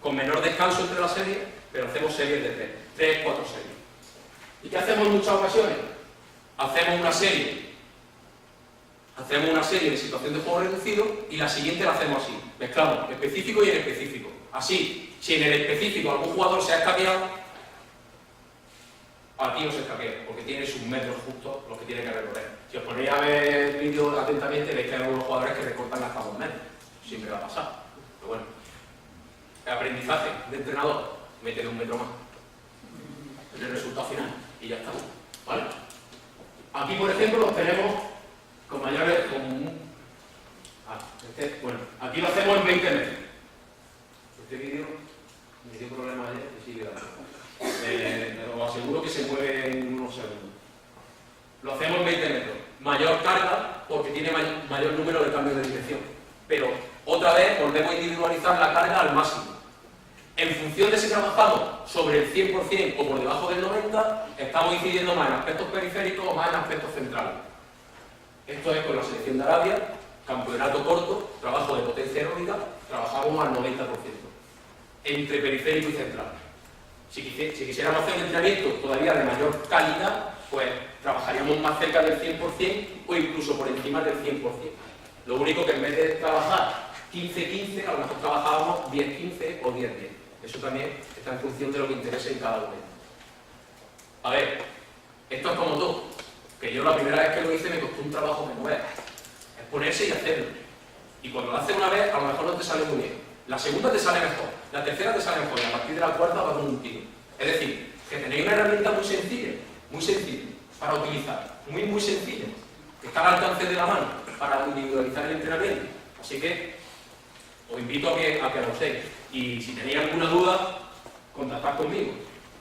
con menor descanso entre las series, pero hacemos series de 3, 4 series. ¿Y qué hacemos en muchas ocasiones? Hacemos una serie de situación de juego reducido y la siguiente la hacemos así, mezclamos específico y en específico. Así, si en el específico algún jugador se ha escaqueado, aquí no se escaquea, porque tiene sus metros justos los que tiene que recorrer. Si os ponéis a ver el vídeo atentamente, veis que hay algunos jugadores que recortan hasta 2 metros. Siempre va a pasar. Pero bueno, el aprendizaje de entrenador, métele 1 metro más en el resultado final y ya está. ¿Vale? Aquí, por ejemplo, los tenemos con mayores... bueno, aquí lo hacemos en 20 metros. Este vídeo me dio problemas ayer y sigue dando. Os aseguro que se mueve en unos segundos. Lo hacemos en 20 metros. Mayor carga porque tiene mayor número de cambios de dirección. Pero otra vez volvemos a individualizar la carga al máximo. En función de si trabajamos sobre el 100% o por debajo del 90%, estamos incidiendo más en aspectos periféricos o más en aspectos centrales. Esto es con la selección de Arabia, campeonato corto, trabajo de potencia aeróbica, trabajamos al 90%. Entre periférico y central. Si quisiéramos hacer un entrenamiento todavía de mayor calidad, pues trabajaríamos más cerca del 100% o incluso por encima del 100%. Lo único que en vez de trabajar 15-15, a lo mejor trabajábamos 10-15 o 10-10. Eso también está en función de lo que interese en cada momento. A ver, esto es como todo. Que yo la primera vez que lo hice me costó un trabajo menudo. Es ponerse y hacerlo. Y cuando lo haces una vez, a lo mejor no te sale muy bien. La segunda te sale mejor, la tercera te sale mejor y a partir de la cuarta va con un tiro. Es decir, que tenéis una herramienta muy sencilla para utilizar, muy sencilla, que está al alcance de la mano para individualizar el entrenamiento. Así que os invito a que lo uséis. Y si tenéis alguna duda, contactad conmigo.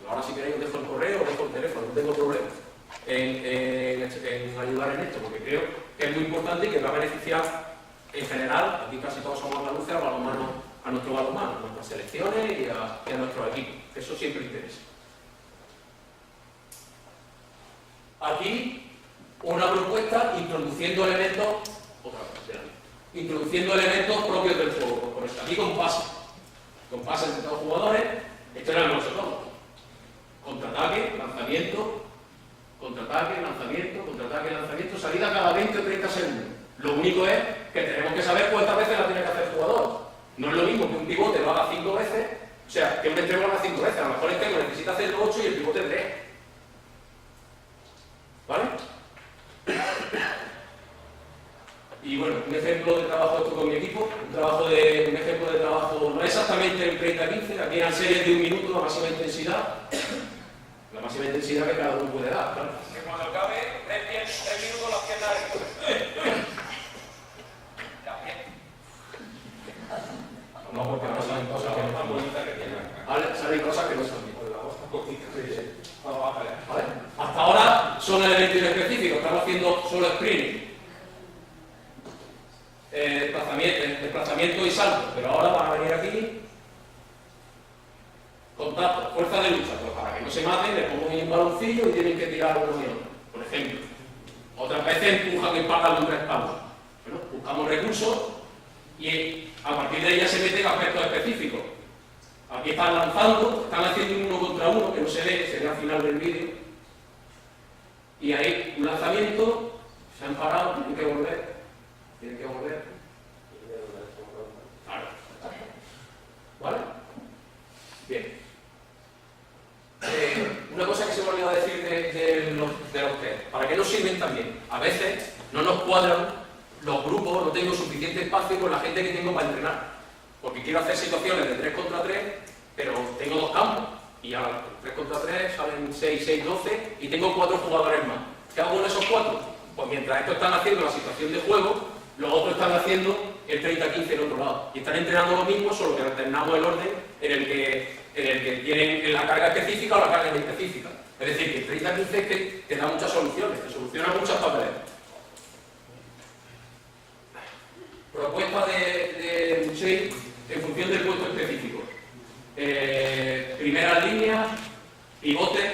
Ahora si queréis os dejo el correo, os dejo el teléfono, no tengo problema en ayudar en esto, porque creo que es muy importante y que va a beneficiar en general, aquí casi todos somos andaluces, a nuestro balonmano, a nuestras selecciones y a nuestros equipos. Eso siempre interesa. Aquí una propuesta introduciendo elementos, propios del juego. Por eso, aquí con pases entre todos los jugadores, esto era el nuestro todo. contraataque, lanzamiento, contraataque, lanzamiento, contraataque, lanzamiento, salida cada 20 o 30 segundos. Lo único es que tenemos que saber cuántas veces la tiene que hacer el jugador. No es lo mismo que un pivote lo haga 5 veces, o sea, que un extremo lo haga 5 veces. A lo mejor el extremo necesita hacerlo 8 y el pivote 3. ¿Vale? Y bueno, un ejemplo de trabajo esto con mi equipo, un ejemplo de trabajo no exactamente en 30-15, aquí eran series de 1 minuto, la máxima intensidad que cada uno puede dar, claro. Que cuando acabe 3 minutos las piernas. No, porque no salen cosas que no están bonitas que tienen. Salen cosas que no son bonitas. ¿Vale? Hasta ahora son elementos específicos, estamos haciendo solo sprint. Desplazamiento y salto, pero ahora van a venir aquí contacto, fuerza de lucha, pues para que no se maten les pongo un baloncillo y tienen que tirar uno y otro, por ejemplo. Otras veces empujan y pagan de un respaldo. Bueno, buscamos recursos y a partir de ahí ya se meten aspectos específicos. Aquí están lanzando, están haciendo un 1 contra 1 que no se ve al final del vídeo. Y ahí un lanzamiento, se han parado, tienen que volver. Claro. ¿Vale? Bien. Una cosa que se me olvidó decir de los test. ¿Para qué nos sirven también? A veces no nos cuadran los grupos, no tengo suficiente espacio con la gente que tengo para entrenar. Porque quiero hacer situaciones de 3 contra 3, pero tengo 2 campos. Y a 3 contra 3 salen 6, 6, 12 y tengo 4 jugadores más. ¿Qué hago con esos 4? Pues mientras estos están haciendo la situación de juego, los otros están haciendo el 30-15 en otro lado. Y están entrenando lo mismo, solo que alternamos el orden en el que tienen la carga específica o la carga inespecífica. Es decir, que el 30-15 es que te da muchas soluciones, te soluciona muchas papeletas. Propuesta de shape en función del puesto específico. Primera línea, pivote,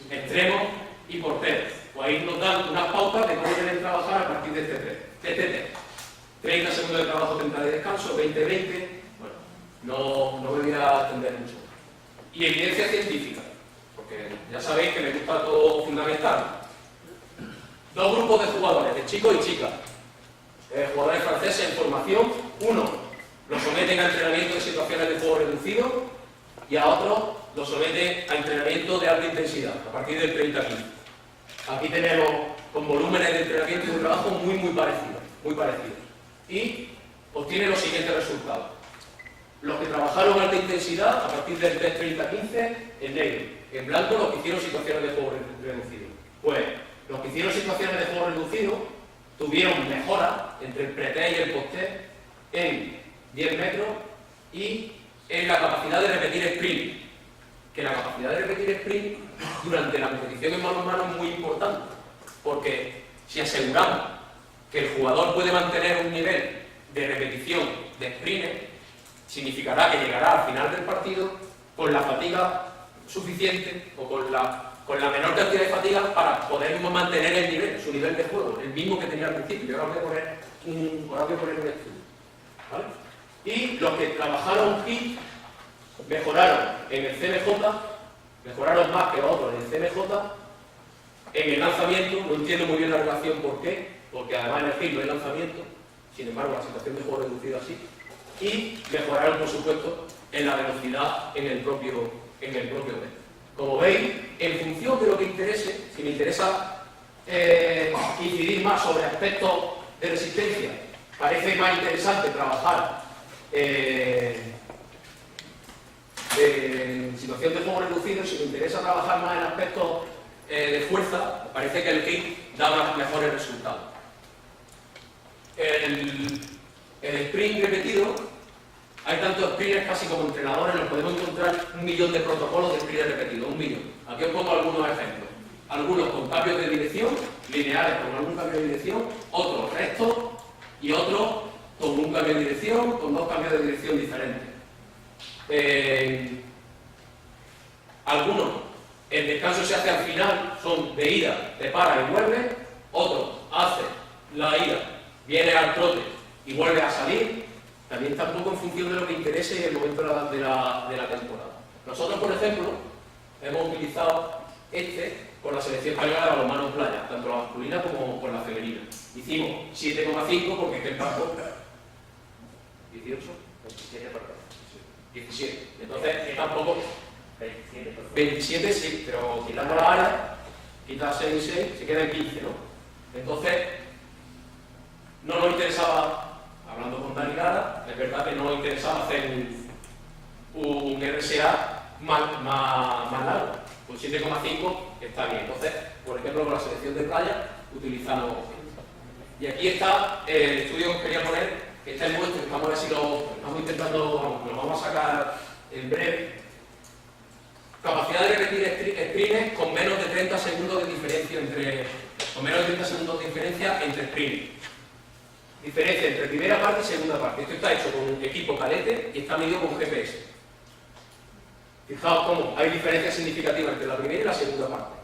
extremo y portero. Pues ahí nos dan unas pautas de cómo deben trabajar a partir de este test. 30 segundos de trabajo, 30 de descanso, 20-20. Bueno, no me voy a extender mucho. Y evidencia científica, porque ya sabéis que me gusta todo fundamental. 2 grupos de jugadores, de chicos y chicas. Jugadores franceses en formación. Uno los someten a entrenamiento de situaciones de juego reducido y a otros los someten a entrenamiento de alta intensidad, a partir del 30-15. Aquí tenemos con volúmenes de entrenamiento y de trabajo muy parecidos. Y obtiene los siguientes resultados. Los que trabajaron a alta intensidad a partir del test 30-15 en negro. En blanco los que hicieron situaciones de juego reducido. Pues los que hicieron situaciones de juego reducido tuvieron mejora entre el pre-test y el post-test en 10 metros y en la capacidad de repetir sprint. Que la capacidad de repetir sprint durante la competición en mano a mano es muy importante, porque si aseguramos que el jugador puede mantener un nivel de repetición de sprint, significará que llegará al final del partido con la fatiga suficiente o con la menor cantidad de fatiga para poder mantener el nivel, su nivel de juego, el mismo que tenía al principio. Ahora voy a poner un estudio. ¿Vale? Y los que trabajaron HIIT mejoraron en el CMJ, mejoraron más que los otros en el CMJ, en el lanzamiento. No entiendo muy bien la relación por qué, porque además en el HIIT no hay lanzamiento, sin embargo la situación de juego reducido así. Y mejoraron, por supuesto, en la velocidad en el propio test. Como veis, en función de lo que interese, si me interesa incidir más sobre aspectos de resistencia, parece más interesante trabajar en situación de juego reducido. Si me interesa trabajar más en aspectos de fuerza, parece que el HIIT da mejores resultados. El sprint repetido, hay tantos sprints casi como entrenadores, nos podemos encontrar 1 millón de protocolos de sprint repetido, 1 millón. Aquí os pongo algunos ejemplos. Algunos con cambios de dirección, lineales con algún cambio de dirección, otros rectos y otros con un cambio de dirección, con 2 cambios de dirección diferentes. Algunos, el descanso se hace al final, son de ida, te para y vuelve. Otros, hace la ida, viene al trote y vuelve a salir. También está un poco en función de lo que interese y el momento de la temporada. Nosotros, por ejemplo, hemos utilizado con la selección española de balonmano en playa, tanto la masculina como con la femenina. Hicimos 7,5 porque es que el paso 18, 17. Entonces, tampoco 27 sí, pero quitando la área, quita 6 y 6, se queda en 15, ¿no? Entonces, no nos interesaba, hablando con Dani Lara, es verdad que no nos interesaba hacer un RSA más largo. Con 7,5 está bien. Entonces, por ejemplo, con la selección de playa utilizamos. Y aquí está el estudio que os quería poner, que está en vuestro, vamos a ver si lo estamos intentando, lo vamos a sacar en breve. Capacidad de repetir sprints con menos de 30 segundos de diferencia entre sprints. Diferencia entre primera parte y segunda parte. Esto está hecho con un equipo cadete y está medido con GPS. Fijaos cómo hay diferencias significativas entre la primera y la segunda parte.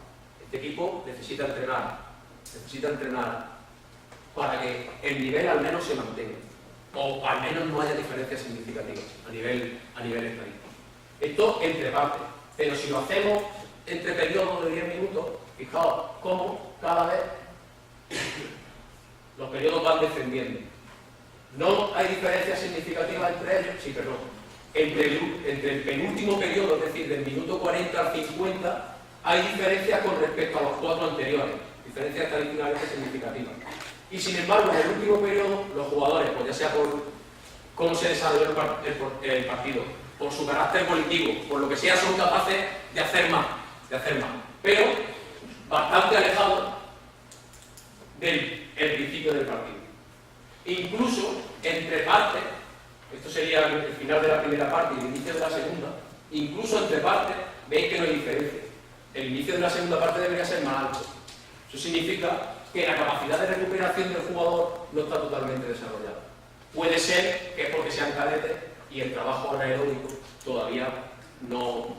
Este equipo necesita entrenar para que el nivel al menos se mantenga, o al menos no haya diferencias significativas a nivel estadístico. Esto entre partes, pero si lo hacemos entre periodos de 10 minutos, fijaos cómo cada vez los periodos van descendiendo. No hay diferencias significativas entre ellos, sí, perdón. Entre el penúltimo periodo, es decir, del minuto 40 al 50, hay diferencias con respecto a los 4 anteriores, diferencias estadísticamente significativas. Y sin embargo, en el último periodo, los jugadores, pues ya sea por cómo se desarrolló el partido, por su carácter colectivo, por lo que sea, son capaces de hacer más, pero bastante alejados del principio del partido. Incluso entre partes, esto sería el final de la primera parte y el inicio de la segunda, incluso entre partes veis que no hay diferencia. El inicio de la segunda parte debería ser más alto. Eso significa que la capacidad de recuperación del jugador no está totalmente desarrollada. Puede ser que es porque sean cadetes y el trabajo anaeróbico todavía no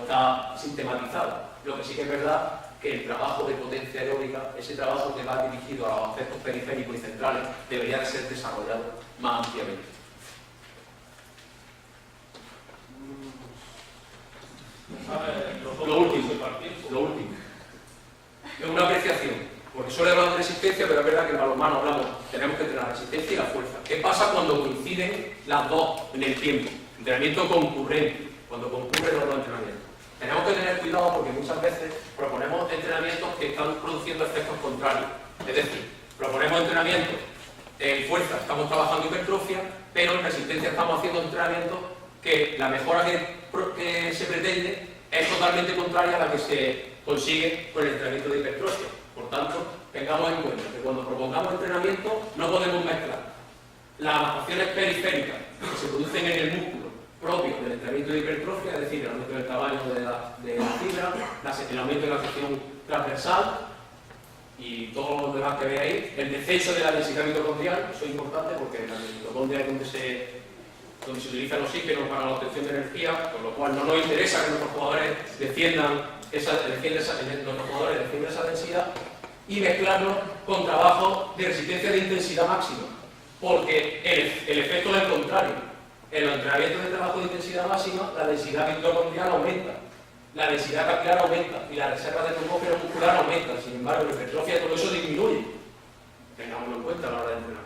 está sistematizado. Lo que sí que es verdad que el trabajo de potencia aeróbica, ese trabajo que va dirigido a los aspectos periféricos y centrales, debería de ser desarrollado más ampliamente. Lo último. Es una apreciación, porque suele hablar de resistencia, pero es verdad que en balonmano hablamos, tenemos que entrenar la resistencia y la fuerza. ¿Qué pasa cuando coinciden las dos en el tiempo? Entrenamiento concurrente, cuando concurren los dos entrenamientos. Tenemos que tener cuidado porque muchas veces proponemos entrenamientos que están produciendo efectos contrarios. Es decir, proponemos entrenamientos en fuerza, estamos trabajando hipertrofia, pero en resistencia estamos haciendo entrenamientos que la mejora que se pretende es totalmente contraria a la que se consigue con el entrenamiento de hipertrofia. Por tanto, tengamos en cuenta que cuando propongamos entrenamiento no podemos mezclar las adaptaciones periféricas que se producen en el músculo propio del entrenamiento de hipertrofia, es decir, el aumento del tamaño de la fibra, el aumento de la sección transversal y todo lo demás que veáis, el descenso de la densidad mitocondrial. Eso es importante porque en la mitocondria es donde se utiliza el oxígeno para la obtención de energía, con lo cual no nos interesa que nuestros jugadores defiendan esa densidad, y mezclarlo con trabajo de resistencia de intensidad máxima, porque el efecto es el contrario. En los entrenamientos de trabajo de intensidad máxima, la densidad mitocondrial aumenta, la densidad capilar aumenta y la reserva de glucógeno muscular aumenta. Sin embargo, en hipertrofia todo eso disminuye. Tengámoslo en cuenta a la hora de entrenar.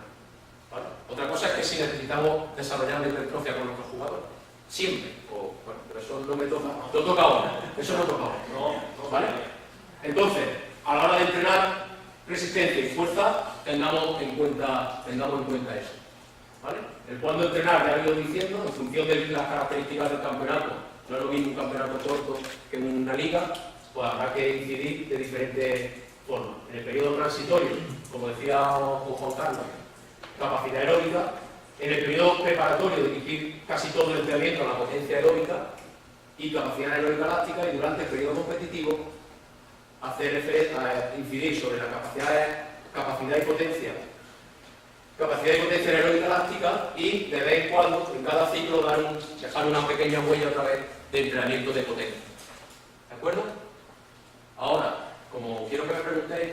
¿Vale? Otra cosa es que si necesitamos desarrollar la hipertrofia con nuestros jugadores, siempre, pero eso no me toca, no toca ahora, eso no toca ahora, ¿vale? Entonces, a la hora de entrenar resistencia y fuerza, tengamos en cuenta eso, ¿vale? El cuándo entrenar, ya lo he ido diciendo, en función de las características del campeonato. No es lo mismo un campeonato corto que una liga, pues habrá que incidir de diferentes formas. En el periodo transitorio, como decía Juan Carlos, capacidad aeróbica. En el periodo preparatorio, dirigir casi todo el entrenamiento a la potencia aeróbica y capacidad aeróbica elástica, y durante el periodo competitivo incidir sobre la capacidad y potencia aeróbica elástica, y de vez en cuando, en cada ciclo, dejar una pequeña huella otra vez de entrenamiento de potencia. ¿De acuerdo? Ahora, como quiero que me preguntéis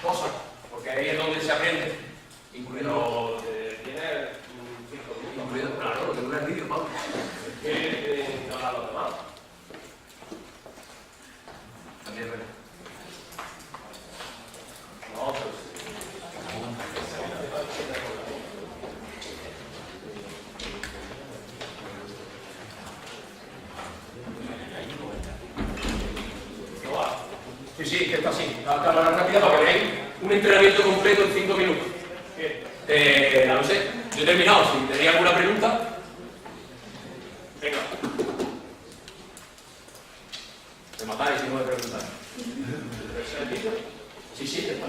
cosas, porque ahí es donde se aprende, incluido... ¿Tienes 5 minutos? Incluido, claro, lo que dura el vídeo, Pablo. A Sí, sí, que está así. La cámara rápida para que veáis un entrenamiento completo en 5 minutos. No sé, yo he terminado. Si tenéis alguna pregunta, venga. Me matáis si no me preguntáis. Sí, sí, está.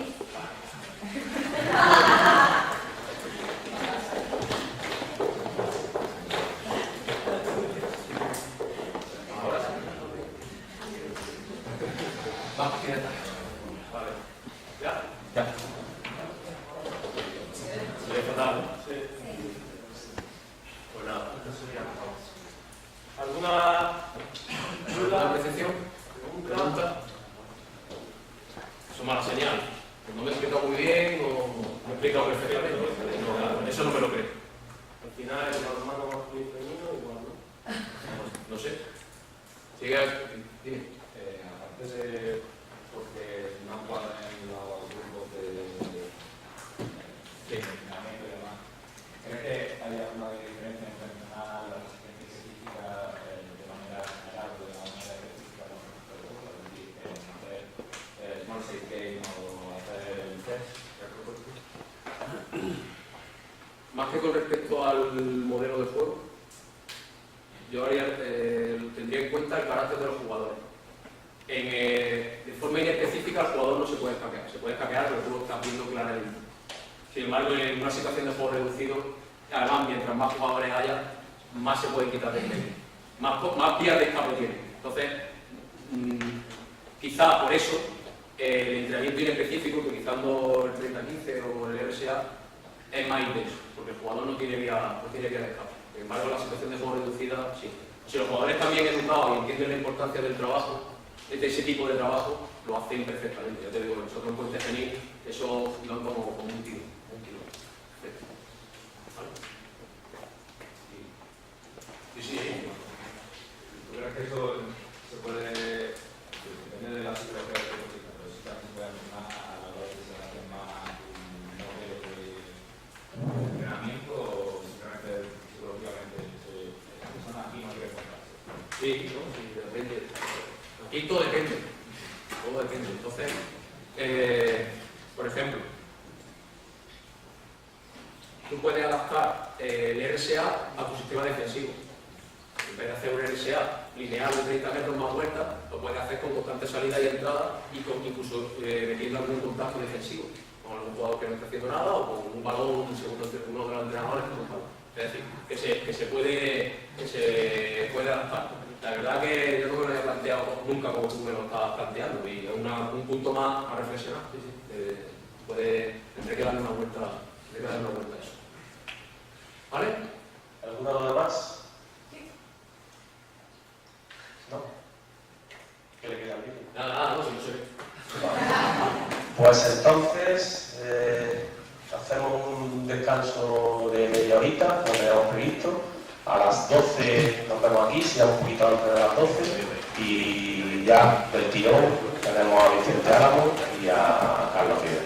Ahora sí. Vamos, ¿quién está? Vale. ¿Ya? Ya. ¿Se ve fatal? Sí. Pues nada, ¿alguna apreciación? ¿Pregunta? Eso es mala señal. No me he explicado muy bien o me he explicado perfectamente. No, eso no me lo creo. Al final, el hermano masculino y femenino, igual, ¿no? No sé. Sigue. Dime. Aparte de porque no cuadran en los grupos de entrenamiento y demás, ¿crees que hay alguna diferencia entre entrenar la resistencia específica de manera general o de manera específica con respecto al grupo? Es decir, hacer small state game o hacer el test? Más que con respecto al modelo de juego, yo tendría en cuenta el carácter de los jugadores. De forma inespecífica, el jugador no se puede escaquear. Se puede escaquear, pero tú lo estás viendo claramente. Sin embargo, en una situación de juego reducido, además, mientras más jugadores haya, más se pueden quitar del medio. Más vías de escape tienen. Entonces, quizá por eso, el entrenamiento inespecífico, utilizando el 30-15 o el RSA, es más intenso, porque el jugador no tiene vía de escape. Sin embargo, la situación de juego reducida, sí. Si los jugadores están bien educados y entienden la importancia del trabajo, de ese tipo de trabajo, lo hacen perfectamente. Ya te digo, nosotros en Puente Genil, eso lo como un tiro. Perfecto. ¿Vale? Sí. ¿Tú crees que eso se puede, depende de la situación específica, pero sí también se puede animar a la hora de que se hace más un modelo de entrenamiento o simplemente psicológicamente la persona aquí no quiere contarse? Sí, depende. Aquí todo depende. Entonces, por ejemplo, tú puedes adaptar el RSA a tu sistema defensivo. En vez de hacer un RSA lineal de 30 metros más vuelta, lo puedes hacer con constante salida y entrada y incluso metiendo algún contacto defensivo, con algún jugador que no está haciendo nada o con un balón, según uno de los entrenadores. Es decir, que se puede adaptar. La verdad que yo no me lo había planteado nunca como tú me lo estabas planteando y es un punto más a reflexionar. Tendré que darle una vuelta a eso. ¿Vale? ¿Alguna duda más? Sí. ¿No? ¿Qué le queda al vídeo? Nada, no, si no se ve. Pues entonces, hacemos un descanso de media horita, como habíamos previsto. A las 12 nos vemos aquí, si ya un poquito antes de las 12. Y ya del tirón tenemos a Vicente Álamo y a Carlos Fidel.